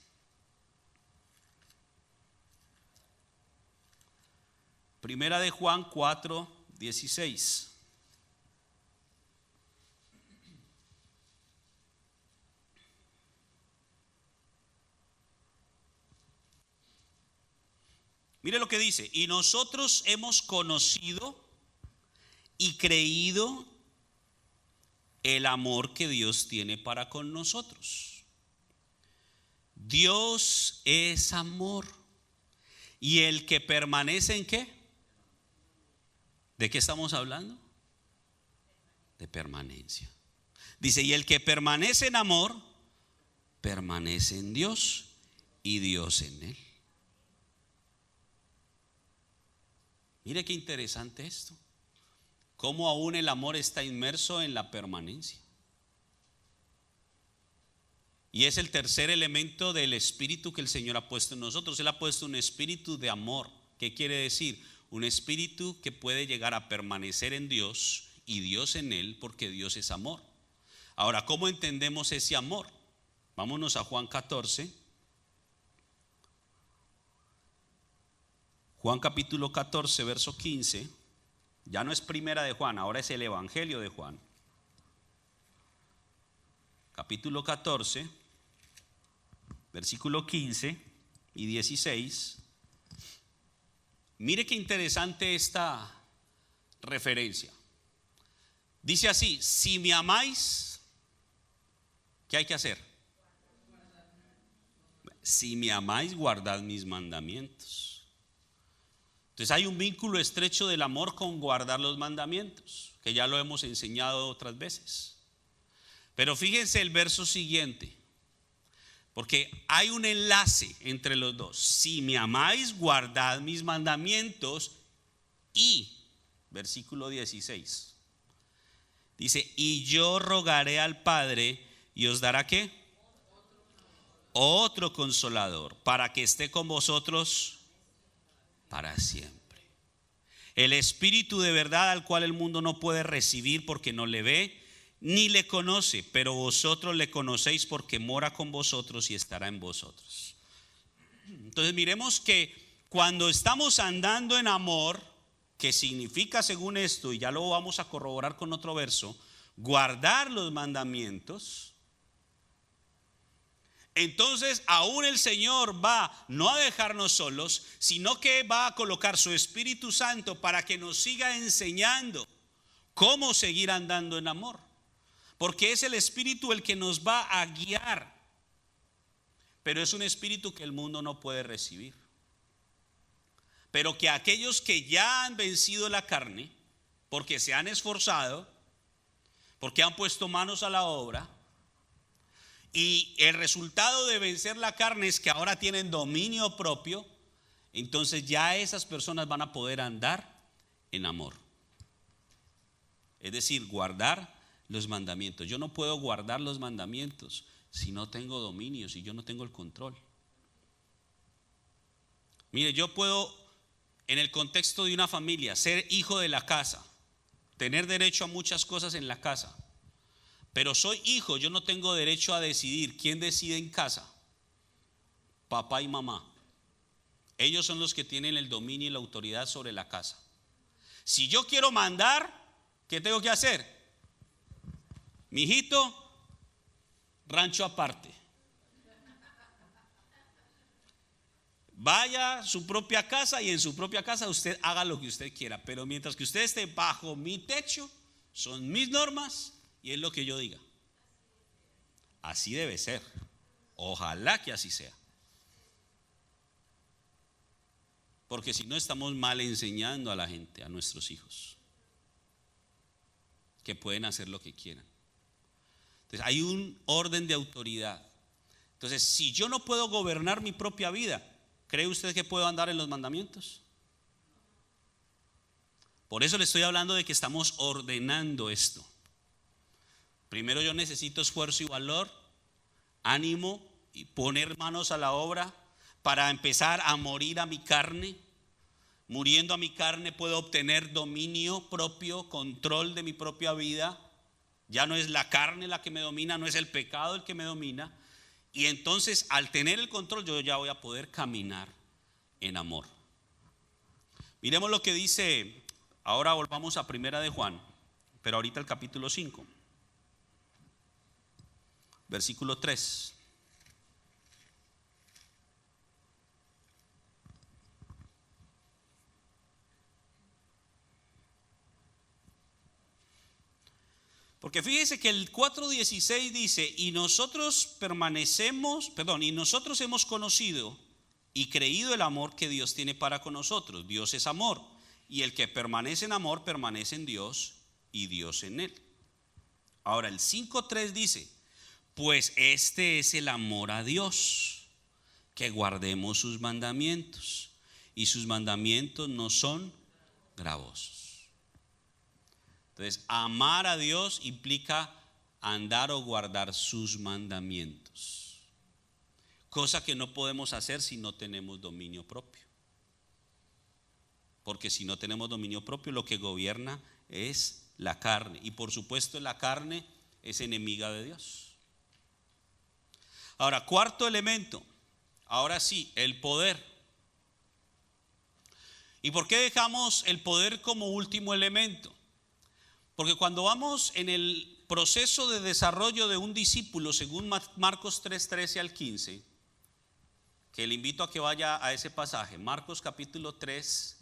Primera de Juan 4:16. Mire lo que dice: y nosotros hemos conocido y creído el amor que Dios tiene para con nosotros. Dios es amor. ¿Y el que permanece en qué? ¿De qué estamos hablando? De permanencia. Dice, y el que permanece en amor, permanece en Dios y Dios en él. Mire qué interesante esto. Cómo aún el amor está inmerso en la permanencia. Y es el tercer elemento del espíritu que el Señor ha puesto en nosotros. Él ha puesto un espíritu de amor. ¿Qué quiere decir? Un espíritu que puede llegar a permanecer en Dios y Dios en él, porque Dios es amor. Ahora, ¿cómo entendemos ese amor? Vámonos a Juan 14. Juan capítulo 14, verso 15. Ya no es primera de Juan, ahora es el Evangelio de Juan. Capítulo 14, versículo 15 y 16. Mire qué interesante esta referencia. Dice así: si me amáis, ¿qué hay que hacer? Si me amáis, guardad mis mandamientos. Entonces hay un vínculo estrecho del amor con guardar los mandamientos, que ya lo hemos enseñado otras veces. Pero fíjense el verso siguiente, porque hay un enlace entre los dos. Si me amáis, guardad mis mandamientos. Y versículo 16 dice: y yo rogaré al Padre y os dará ¿qué? Otro consolador, para que esté con vosotros para siempre. El Espíritu de verdad, al cual el mundo no puede recibir porque no le ve ni le conoce, pero vosotros le conocéis porque mora con vosotros y estará en vosotros. Entonces miremos que cuando estamos andando en amor, que significa, según esto, y ya lo vamos a corroborar con otro verso, guardar los mandamientos, entonces aún el Señor va no a dejarnos solos, sino que va a colocar su Espíritu Santo para que nos siga enseñando cómo seguir andando en amor. Porque es el Espíritu el que nos va a guiar, pero es un Espíritu que el mundo no puede recibir. Pero que aquellos que ya han vencido la carne, porque se han esforzado, porque han puesto manos a la obra, y el resultado de vencer la carne es que ahora tienen dominio propio, entonces ya esas personas van a poder andar en amor. Es decir, guardar los mandamientos. Yo no puedo guardar los mandamientos si no tengo dominio, si yo no tengo el control. Mire, yo puedo, en el contexto de una familia, ser hijo de la casa, tener derecho a muchas cosas en la casa, pero soy hijo, yo no tengo derecho a decidir. ¿Quién decide en casa? Papá y mamá. Ellos son los que tienen el dominio y la autoridad sobre la casa. Si yo quiero mandar, ¿qué tengo que hacer? Mijito, rancho aparte. Vaya a su propia casa y en su propia casa usted haga lo que usted quiera. Pero mientras que usted esté bajo mi techo, son mis normas y es lo que yo diga. Así debe ser. Ojalá que así sea. Porque si no, estamos mal enseñando a la gente, a nuestros hijos, que pueden hacer lo que quieran. Entonces hay un orden de autoridad. Entonces, si yo no puedo gobernar mi propia vida, ¿cree usted que puedo andar en los mandamientos? Por eso le estoy hablando de que estamos ordenando esto. Primero yo necesito esfuerzo y valor, ánimo y poner manos a la obra para empezar a morir a mi carne. Muriendo a mi carne puedo obtener dominio propio, control de mi propia vida. Ya no es la carne la que me domina, no es el pecado el que me domina. Y entonces al tener el control yo ya voy a poder caminar en amor. Miremos lo que dice, ahora volvamos a primera de Juan, pero ahorita el capítulo 5. Versículo 3. Porque fíjese que el 4:16 dice: y nosotros hemos conocido y creído el amor que Dios tiene para con nosotros. Dios es amor. y el que permanece en amor permanece en Dios y Dios en él. Ahora el 5:3 dice, pues este es el amor a Dios, que guardemos sus mandamientos, y sus mandamientos no son gravosos. Entonces, amar a Dios implica andar o guardar sus mandamientos, cosa que no podemos hacer si no tenemos dominio propio. Porque si no tenemos dominio propio, lo que gobierna es la carne, y por supuesto la carne es enemiga de Dios. Ahora, cuarto elemento, ahora sí, el poder. ¿Y por qué dejamos el poder como último elemento? Porque cuando vamos en el proceso de desarrollo de un discípulo, según Marcos 3:13 al 15, que le invito a que vaya a ese pasaje, Marcos capítulo 3,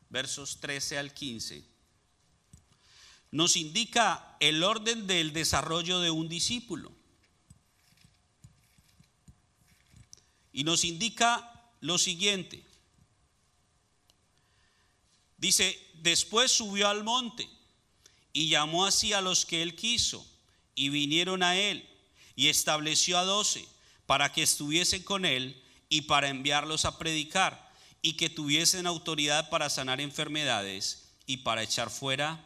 versos 13 al 15, nos indica el orden del desarrollo de un discípulo. Y nos indica lo siguiente. Dice, después subió al monte y llamó así a los que él quiso, y vinieron a él, y estableció a 12 para que estuviesen con él y para enviarlos a predicar, y que tuviesen autoridad para sanar enfermedades y para echar fuera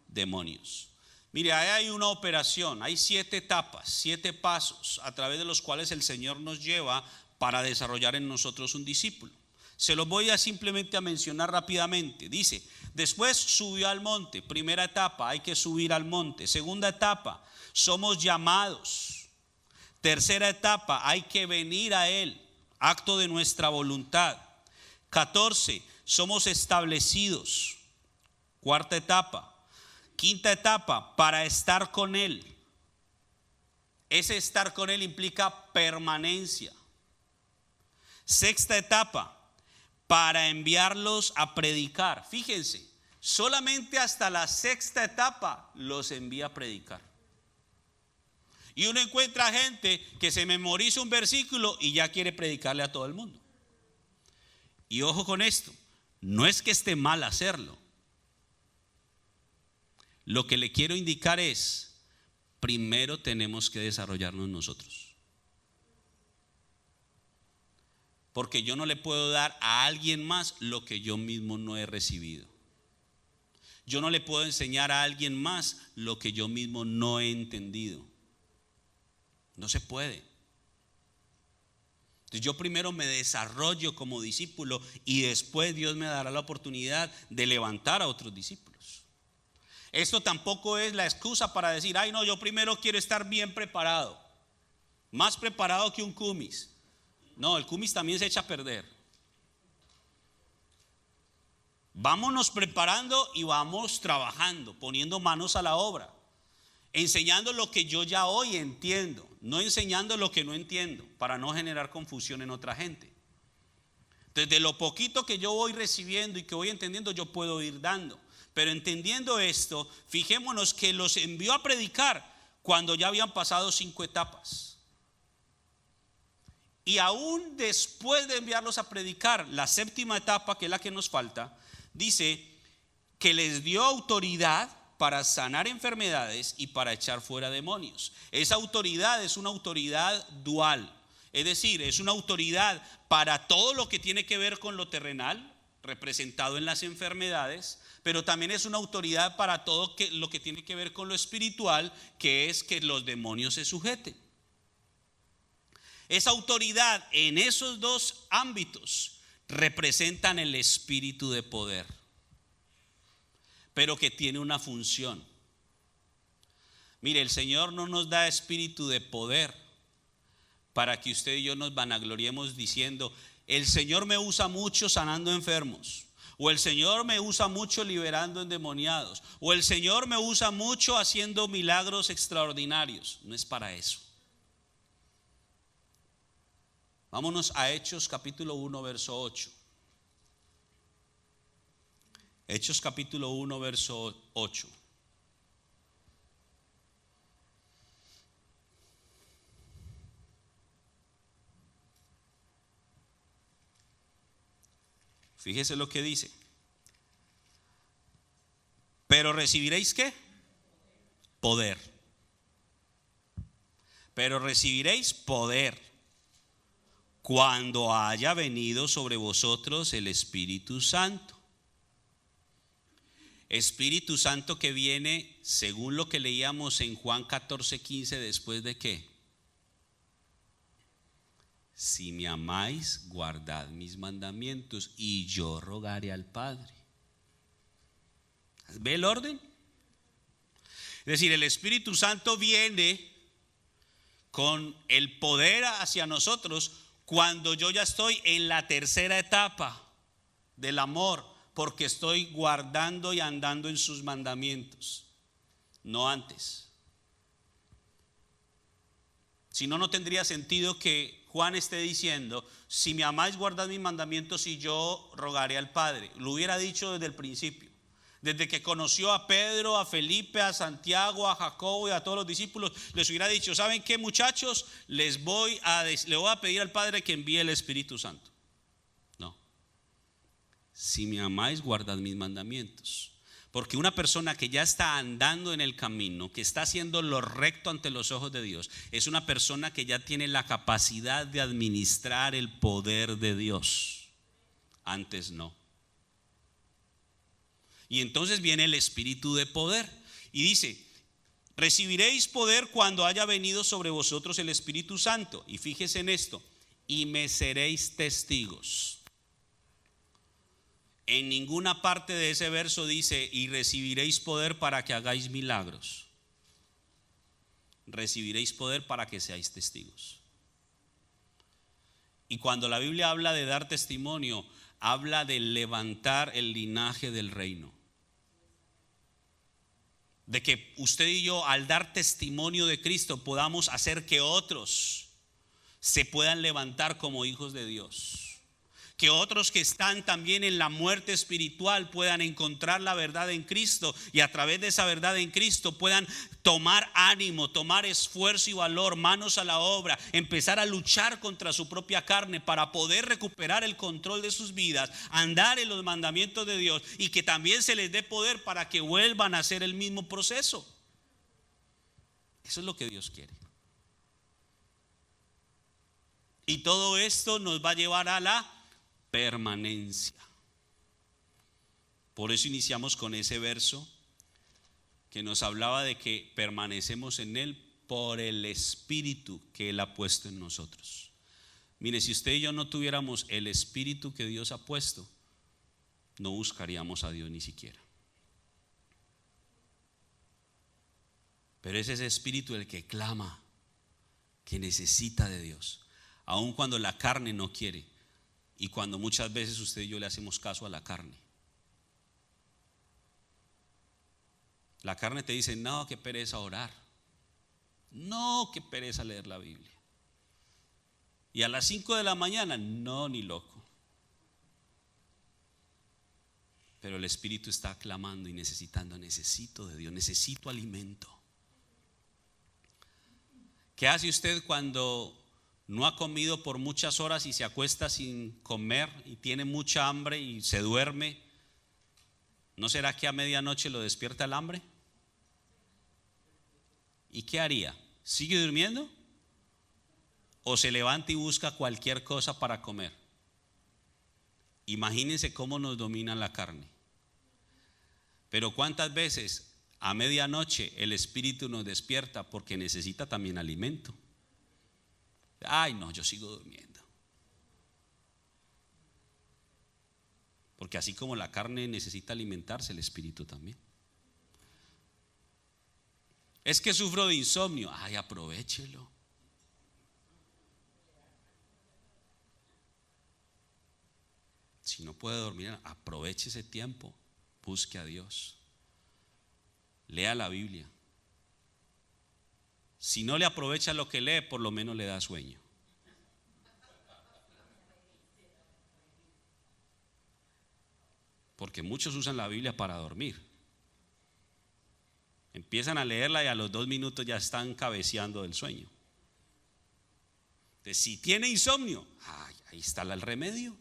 demonios. Mire, ahí hay una operación, hay 7 etapas, 7 pasos a través de los cuales el Señor nos lleva para desarrollar en nosotros un discípulo. Se los voy a simplemente a mencionar rápidamente. Dice, después subió al monte. Primera etapa, hay que subir al monte. Segunda etapa, somos llamados. Tercera etapa, hay que venir a él, acto de nuestra voluntad. 14, somos establecidos. Cuarta etapa. Quinta etapa, para estar con él. Ese estar con él implica permanencia. Sexta etapa, para enviarlos a predicar. Fíjense, solamente hasta la sexta etapa los envía a predicar. Y uno encuentra gente que se memoriza un versículo y ya quiere predicarle a todo el mundo. Y ojo con esto, no es que esté mal hacerlo. Lo que le quiero indicar es, primero tenemos que desarrollarnos nosotros. Porque yo no le puedo dar a alguien más lo que yo mismo no he recibido. Yo no le puedo enseñar a alguien más lo que yo mismo no he entendido. No se puede. Entonces yo primero me desarrollo como discípulo y después Dios me dará la oportunidad de levantar a otros discípulos. Esto tampoco es la excusa para decir, ay no, yo primero quiero estar bien preparado. Más preparado que un cumis. No, el cumis también se echa a perder. Vámonos preparando y vamos trabajando, poniendo manos a la obra, enseñando lo que yo ya hoy entiendo, no enseñando lo que no entiendo, para no generar confusión en otra gente. Desde lo poquito que yo voy recibiendo y que voy entendiendo, yo puedo ir dando. Pero entendiendo esto, fijémonos que los envió a predicar cuando ya habían pasado 5 etapas. Y aún después de enviarlos a predicar, la séptima etapa, que es la que nos falta, dice que les dio autoridad para sanar enfermedades y para echar fuera demonios. Esa autoridad es una autoridad dual, es decir, es una autoridad para todo lo que tiene que ver con lo terrenal, representado en las enfermedades, pero también es una autoridad para todo lo que tiene que ver con lo espiritual, que es que los demonios se sujeten. Esa autoridad en esos 2 ámbitos representan el espíritu de poder, pero que tiene una función. Mire, el Señor no nos da espíritu de poder para que usted y yo nos vanagloriemos diciendo, el Señor me usa mucho sanando enfermos, o el Señor me usa mucho liberando endemoniados, o el Señor me usa mucho haciendo milagros extraordinarios. No es para eso. Vámonos a Hechos capítulo 1, verso 8. Hechos capítulo 1, verso 8. Fíjese lo que dice. Pero recibiréis ¿qué? Poder. Pero recibiréis poder cuando haya venido sobre vosotros el Espíritu Santo. Espíritu Santo que viene, según lo que leíamos en Juan 14:15, después de qué. Si me amáis, guardad mis mandamientos y yo rogaré al Padre. ¿Ve el orden? Es decir, el Espíritu Santo viene con el poder hacia nosotros cuando yo ya estoy en la tercera etapa del amor, porque estoy guardando y andando en sus mandamientos, no antes. Si no, no tendría sentido que Juan esté diciendo, si me amáis, guardad mis mandamientos y yo rogaré al Padre. Lo hubiera dicho desde el principio. Desde que conoció a Pedro, a Felipe, a Santiago, a Jacobo y a todos los discípulos, les hubiera dicho, ¿saben qué, muchachos? Le voy a pedir al Padre que envíe el Espíritu Santo. No. Si me amáis, guardad mis mandamientos. Porque una persona que ya está andando en el camino, que está haciendo lo recto ante los ojos de Dios, es una persona que ya tiene la capacidad de administrar el poder de Dios. Antes no. Y entonces viene el Espíritu de poder y dice, recibiréis poder cuando haya venido sobre vosotros el Espíritu Santo. Y fíjese en esto, y me seréis testigos. En ninguna parte de ese verso dice, y recibiréis poder para que hagáis milagros. Recibiréis poder para que seáis testigos. Y cuando la Biblia habla de dar testimonio, habla de levantar el linaje del reino. De que usted y yo, al dar testimonio de Cristo, podamos hacer que otros se puedan levantar como hijos de Dios. Que otros que están también en la muerte espiritual puedan encontrar la verdad en Cristo y a través de esa verdad en Cristo puedan tomar ánimo, tomar esfuerzo y valor, manos a la obra, empezar a luchar contra su propia carne para poder recuperar el control de sus vidas, andar en los mandamientos de Dios y que también se les dé poder para que vuelvan a hacer el mismo proceso. Eso es lo que Dios quiere. Y todo esto nos va a llevar a la permanencia. Por eso iniciamos con ese verso que nos hablaba de que permanecemos en Él por el Espíritu que Él ha puesto en nosotros. Mire, si usted y yo no tuviéramos el Espíritu que Dios ha puesto, no buscaríamos a Dios ni siquiera. Pero es ese Espíritu el que clama, que necesita de Dios, aun cuando la carne no quiere. Y cuando muchas veces usted y yo le hacemos caso a la carne. La carne te dice, no, qué pereza orar. No, qué pereza leer la Biblia. Y a las 5 de la mañana, no, ni loco. Pero el Espíritu está clamando y necesitando, necesito de Dios, necesito alimento. ¿Qué hace usted cuando no ha comido por muchas horas y se acuesta sin comer y tiene mucha hambre y se duerme? ¿No será que a medianoche lo despierta el hambre? ¿Y qué haría? ¿Sigue durmiendo? ¿O se levanta y busca cualquier cosa para comer? Imagínense cómo nos domina la carne. Pero ¿cuántas veces a medianoche el Espíritu nos despierta porque necesita también alimento? Ay, no, yo sigo durmiendo. Porque así como la carne necesita alimentarse, el espíritu también. Es que sufro de insomnio. Ay, aprovéchelo. Si no puede dormir, aproveche ese tiempo. Busque a Dios. Lea la Biblia. Si no le aprovecha lo que lee, por lo menos le da sueño. Porque muchos usan la Biblia para dormir. Empiezan a leerla y a los 2 minutos ya están cabeceando del sueño. Entonces, si tiene insomnio, ahí está el remedio.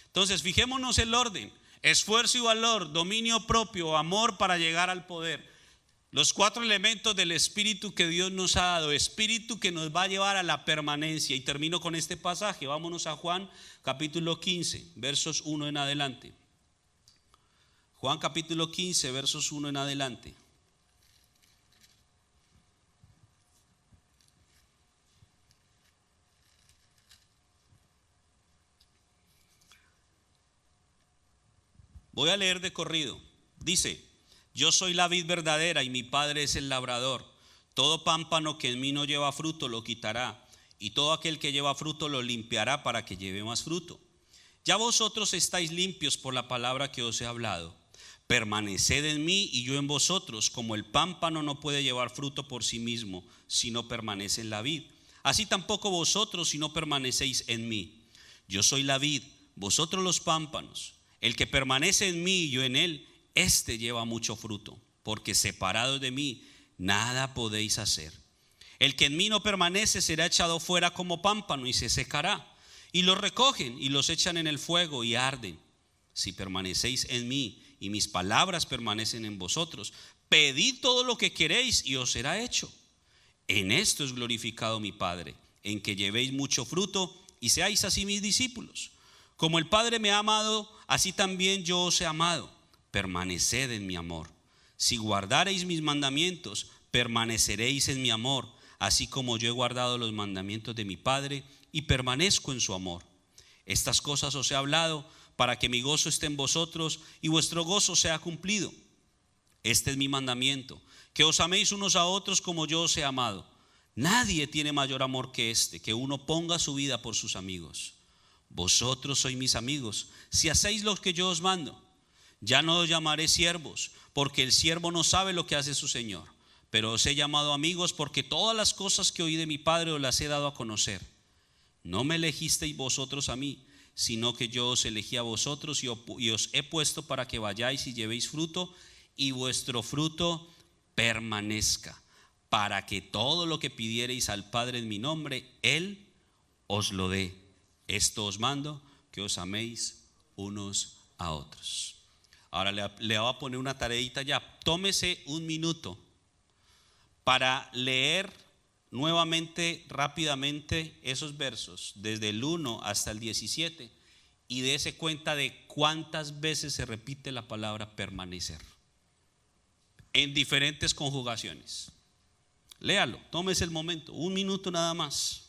Entonces, fijémonos el orden. Esfuerzo y valor, dominio propio, amor para llegar al poder. Los 4 elementos del espíritu que Dios nos ha dado, espíritu que nos va a llevar a la permanencia. Y termino con este pasaje, vámonos a Juan capítulo 15, versos 1 en adelante. Juan capítulo 15, versos 1 en adelante. Voy a leer de corrido. Dice: yo soy la vid verdadera y mi Padre es el labrador. Todo pámpano que en mí no lleva fruto lo quitará, y todo aquel que lleva fruto lo limpiará para que lleve más fruto. Ya vosotros estáis limpios por la palabra que os he hablado. Permaneced en mí y yo en vosotros, como el pámpano no puede llevar fruto por sí mismo si no permanece en la vid. Así tampoco vosotros si no permanecéis en mí. Yo soy la vid, vosotros los pámpanos. El que permanece en mí y yo en él, este lleva mucho fruto, porque separados de mí nada podéis hacer. El que en mí no permanece será echado fuera como pámpano y se secará. Y los recogen y los echan en el fuego y arden. Si permanecéis en mí y mis palabras permanecen en vosotros, pedid todo lo que queréis y os será hecho. En esto es glorificado mi Padre, en que llevéis mucho fruto y seáis así mis discípulos. Como el Padre me ha amado, así también yo os he amado. Permaneced en mi amor. Si guardareis mis mandamientos, permaneceréis en mi amor, así como yo he guardado los mandamientos de mi Padre y permanezco en su amor. Estas cosas os he hablado para que mi gozo esté en vosotros y vuestro gozo sea cumplido. Este es mi mandamiento, que os améis unos a otros como yo os he amado. Nadie tiene mayor amor que este, que uno ponga su vida por sus amigos. Vosotros sois mis amigos, si hacéis lo que yo os mando. Ya no os llamaré siervos, porque el siervo no sabe lo que hace su señor. Pero os he llamado amigos, porque todas las cosas que oí de mi Padre os las he dado a conocer. No me elegisteis vosotros a mí, sino que yo os elegí a vosotros y os he puesto para que vayáis y llevéis fruto, y vuestro fruto permanezca, para que todo lo que pidiereis al Padre en mi nombre, Él os lo dé. Esto os mando, que os améis unos a otros. Ahora le voy a poner una tareita ya. Tómese un minuto para leer nuevamente, rápidamente, esos versos, desde el 1 hasta el 17, y dése cuenta de cuántas veces se repite la palabra permanecer, en diferentes conjugaciones. Léalo, tómese el momento, un minuto nada más.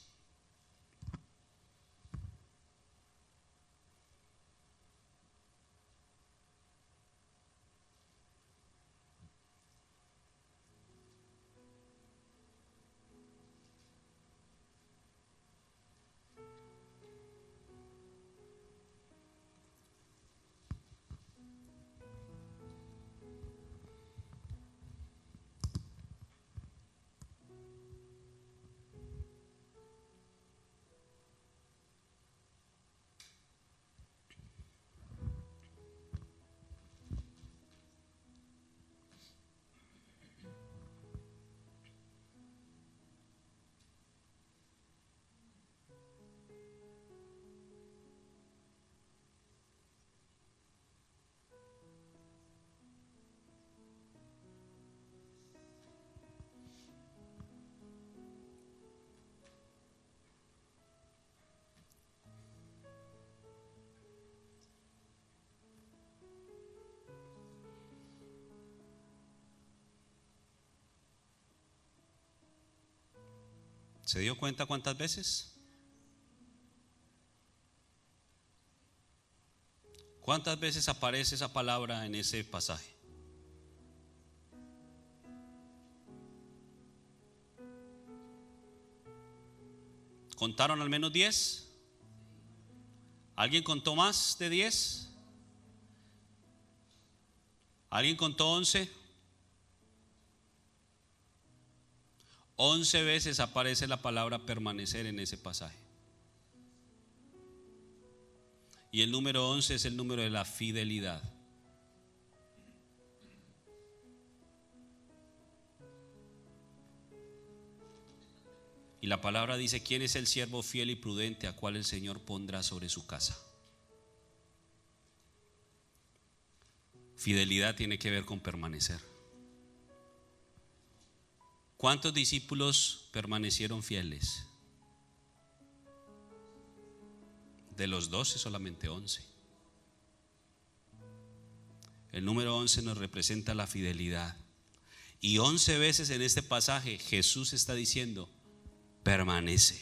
¿Se dio cuenta cuántas veces? ¿Cuántas veces aparece esa palabra en ese pasaje? ¿Contaron al menos 10? ¿Alguien contó más de 10? ¿Alguien contó 11? 11 veces aparece la palabra permanecer en ese pasaje. Y el número 11 es el número de la fidelidad. Y la palabra dice: ¿quién es el siervo fiel y prudente a cual el Señor pondrá sobre su casa? Fidelidad tiene que ver con permanecer. ¿Cuántos discípulos permanecieron fieles? De los 12, solamente 11. El número 11 nos representa la fidelidad. Y 11 veces en este pasaje Jesús está diciendo: permanece,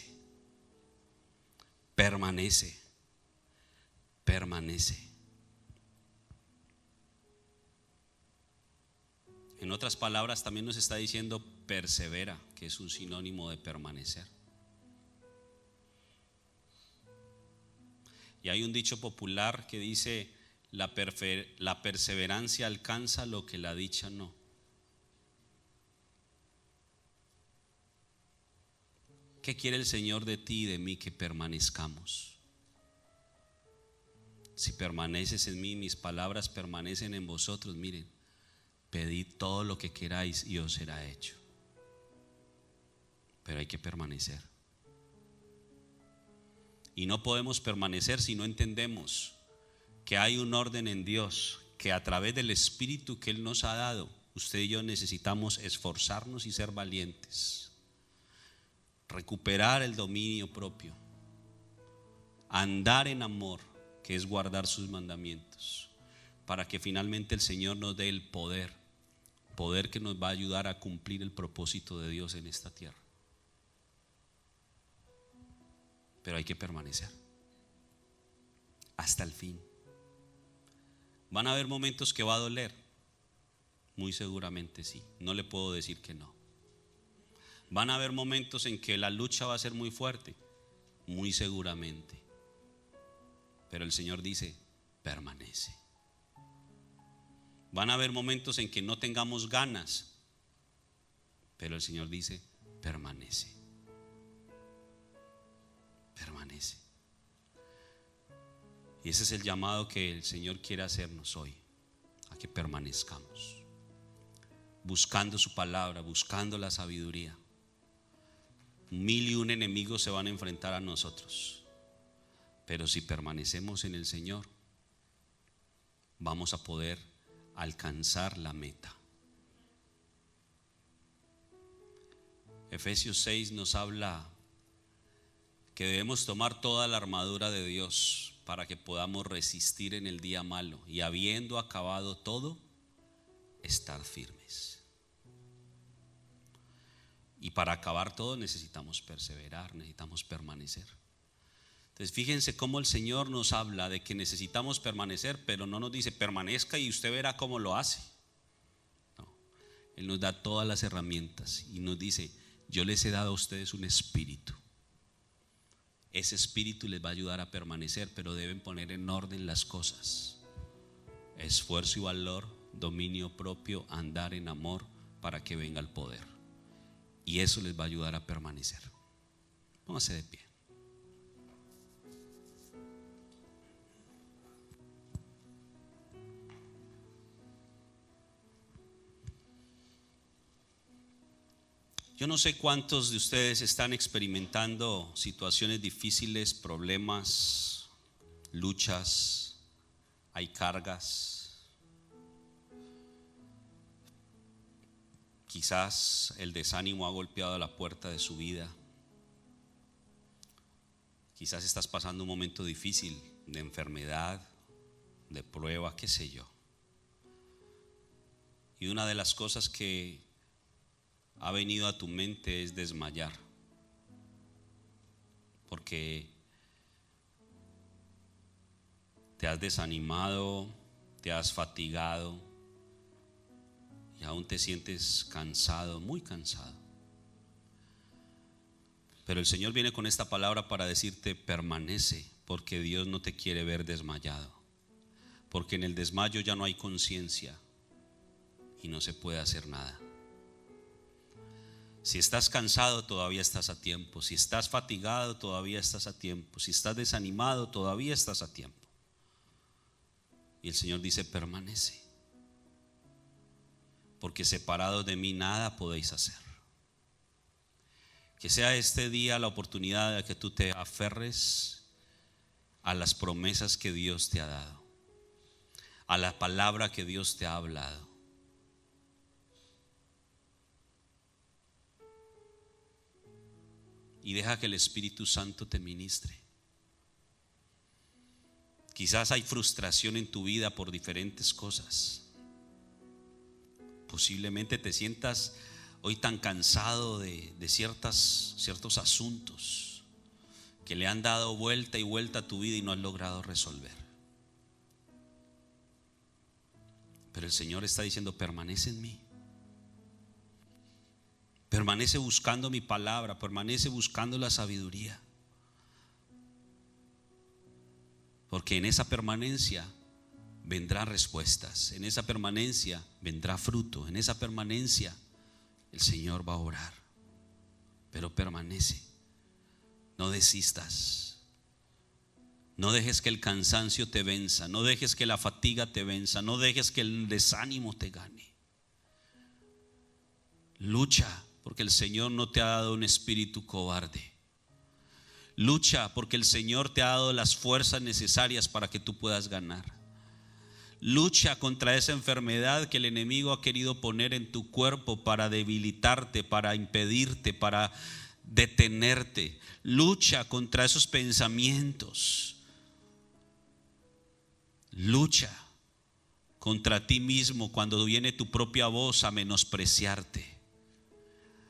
permanece, permanece. En otras palabras, también nos está diciendo persevera, que es un sinónimo de permanecer. Y hay un dicho popular que dice: la perseverancia alcanza lo que la dicha no. ¿Qué quiere el Señor de ti y de mí? Que permanezcamos. Si permaneces en mí, mis palabras permanecen en vosotros. Miren, pedid todo lo que queráis y os será hecho. Pero hay que permanecer. Y no podemos permanecer si no entendemos que hay un orden en Dios, que a través del Espíritu que Él nos ha dado, usted y yo necesitamos esforzarnos y ser valientes, recuperar el dominio propio, andar en amor, que es guardar sus mandamientos, para que finalmente el Señor nos dé el poder que nos va a ayudar a cumplir el propósito de Dios en esta tierra. Pero hay que permanecer hasta el fin. ¿Van a haber momentos que va a doler? Muy seguramente sí, no le puedo decir que no. ¿Van a haber momentos en que la lucha va a ser muy fuerte? Muy seguramente. Pero el Señor dice: permanece. ¿Van a haber momentos en que no tengamos ganas? Pero el Señor dice: permanece. Permanece. Y ese es el llamado que el Señor quiere hacernos hoy, a que permanezcamos, buscando su palabra, buscando la sabiduría. 1001 enemigos se van a enfrentar a nosotros, pero si permanecemos en el Señor, vamos a poder alcanzar la meta. Efesios 6 nos habla que debemos tomar toda la armadura de Dios para que podamos resistir en el día malo y, habiendo acabado todo, estar firmes. Y para acabar todo necesitamos perseverar, necesitamos permanecer. Entonces fíjense cómo el Señor nos habla de que necesitamos permanecer, pero no nos dice permanezca y usted verá cómo lo hace. No, Él nos da todas las herramientas y nos dice: yo les he dado a ustedes un espíritu. Ese espíritu les va a ayudar a permanecer, pero deben poner en orden las cosas: esfuerzo y valor, dominio propio, andar en amor, para que venga el poder. Y eso les va a ayudar a permanecer. Póngase de pie. Yo no sé cuántos de ustedes están experimentando situaciones difíciles, problemas, luchas, hay cargas. Quizás el desánimo ha golpeado a la puerta de su vida. Quizás estás pasando un momento difícil de enfermedad, de prueba, qué sé yo. Y una de las cosas que ha venido a tu mente es desmayar, porque te has desanimado, te has fatigado y aún te sientes cansado, muy cansado. Pero el Señor viene con esta palabra para decirte: permanece, porque Dios no te quiere ver desmayado, porque en el desmayo ya no hay conciencia y no se puede hacer nada. Si estás cansado, todavía estás a tiempo. Si estás fatigado, todavía estás a tiempo. Si estás desanimado, todavía estás a tiempo. Y el Señor dice: permanece, porque separados de mí nada podéis hacer. Que sea este día la oportunidad de que tú te aferres a las promesas que Dios te ha dado, a la palabra que Dios te ha hablado. Y deja que el Espíritu Santo te ministre. Quizás hay frustración en tu vida por diferentes cosas. Posiblemente te sientas hoy tan cansado de ciertos asuntos que le han dado vuelta y vuelta a tu vida y no has logrado resolver. Pero el Señor está diciendo: permanece en mí. Permanece buscando mi palabra, permanece buscando la sabiduría. Porque en esa permanencia vendrán respuestas, en esa permanencia vendrá fruto, en esa permanencia el Señor va a obrar. Pero permanece, no desistas, no dejes que el cansancio te venza, no dejes que la fatiga te venza, no dejes que el desánimo te gane. Lucha, porque el Señor no te ha dado un espíritu cobarde. Lucha, porque el Señor te ha dado las fuerzas necesarias para que tú puedas ganar. Lucha contra esa enfermedad que el enemigo ha querido poner en tu cuerpo para debilitarte, para impedirte, para detenerte. Lucha contra esos pensamientos. Lucha contra ti mismo cuando viene tu propia voz a menospreciarte,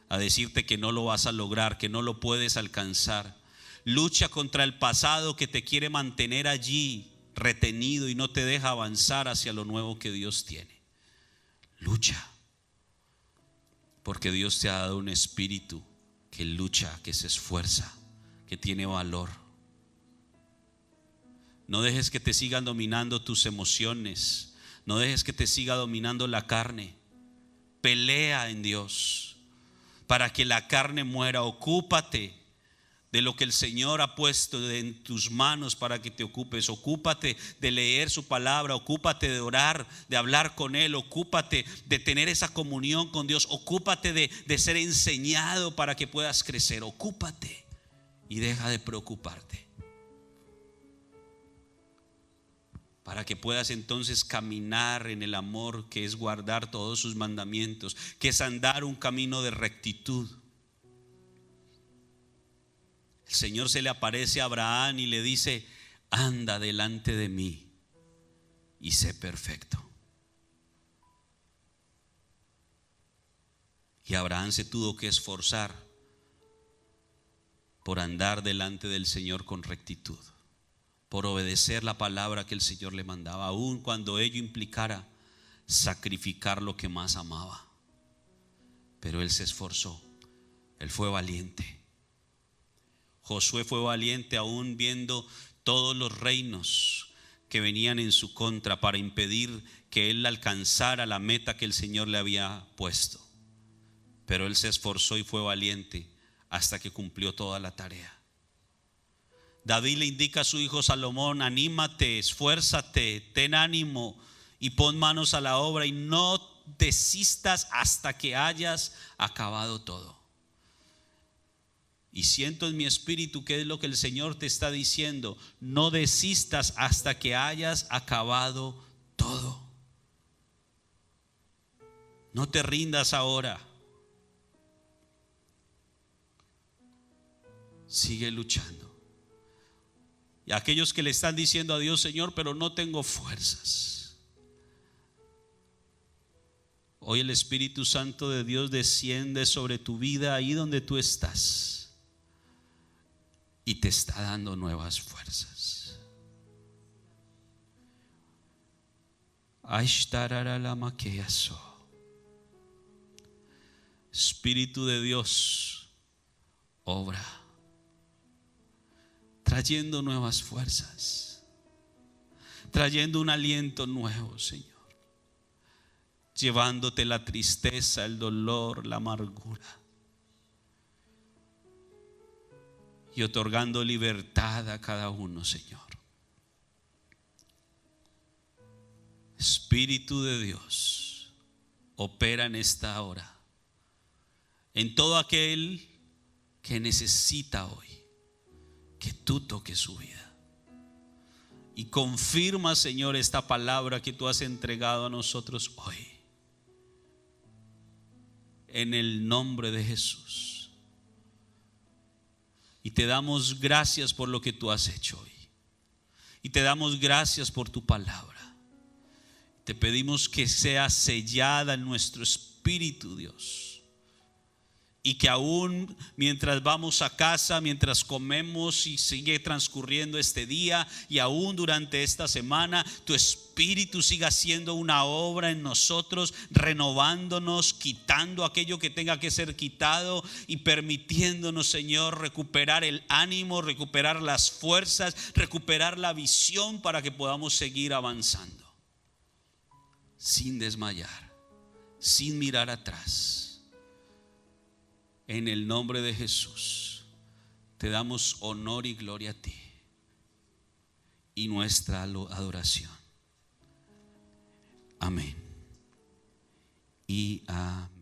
a decirte que no lo vas a lograr, que no lo puedes alcanzar. Lucha contra el pasado que te quiere mantener allí retenido y no te deja avanzar hacia lo nuevo que Dios tiene. Lucha, porque Dios te ha dado un espíritu que lucha, que se esfuerza, que tiene valor. No dejes que te sigan dominando tus emociones, no dejes que te siga dominando la carne. Pelea en Dios para que la carne muera. Ocúpate de lo que el Señor ha puesto en tus manos para que te ocupes. Ocúpate de leer su palabra, ocúpate de orar, de hablar con Él, ocúpate de tener esa comunión con Dios, ocúpate de ser enseñado para que puedas crecer. Ocúpate y deja de preocuparte, para que puedas entonces caminar en el amor, que es guardar todos sus mandamientos, que es andar un camino de rectitud. El Señor se le aparece a Abraham y le dice: anda delante de mí y sé perfecto. Y Abraham se tuvo que esforzar por andar delante del Señor con rectitud, por obedecer la palabra que el Señor le mandaba, aun cuando ello implicara sacrificar lo que más amaba. Pero él se esforzó, él fue valiente. Josué fue valiente aún viendo todos los reinos que venían en su contra para impedir que él alcanzara la meta que el Señor le había puesto. Pero él se esforzó y fue valiente hasta que cumplió toda la tarea. David le indica a su hijo Salomón: anímate, esfuérzate, ten ánimo y pon manos a la obra y no desistas hasta que hayas acabado todo. Y siento en mi espíritu que es lo que el Señor te está diciendo: no desistas hasta que hayas acabado todo. No te rindas ahora. Sigue luchando. Y aquellos que le están diciendo a Dios: Señor, pero no tengo fuerzas. Hoy el Espíritu Santo de Dios desciende sobre tu vida ahí donde tú estás y te está dando nuevas fuerzas. Espíritu de Dios, obra, trayendo nuevas fuerzas, trayendo un aliento nuevo, Señor, llevándote la tristeza, el dolor, la amargura y otorgando libertad a cada uno, Señor. Espíritu de Dios, opera en esta hora en todo aquel que necesita hoy que tú toques su vida Y confirma, Señor, esta palabra que tú has entregado a nosotros hoy. En el nombre de Jesús. Y te damos gracias por lo que tú has hecho hoy. Y te damos gracias por tu palabra. Te pedimos que sea sellada en nuestro espíritu, Dios. Y que aún mientras vamos a casa, mientras comemos y sigue transcurriendo este día, y aún durante esta semana, tu espíritu siga haciendo una obra en nosotros, renovándonos, quitando aquello que tenga que ser quitado y permitiéndonos, Señor, recuperar el ánimo, recuperar las fuerzas, recuperar la visión para que podamos seguir avanzando sin desmayar, sin mirar atrás. En el nombre de Jesús te damos honor y gloria a ti y nuestra adoración. Amén y amén.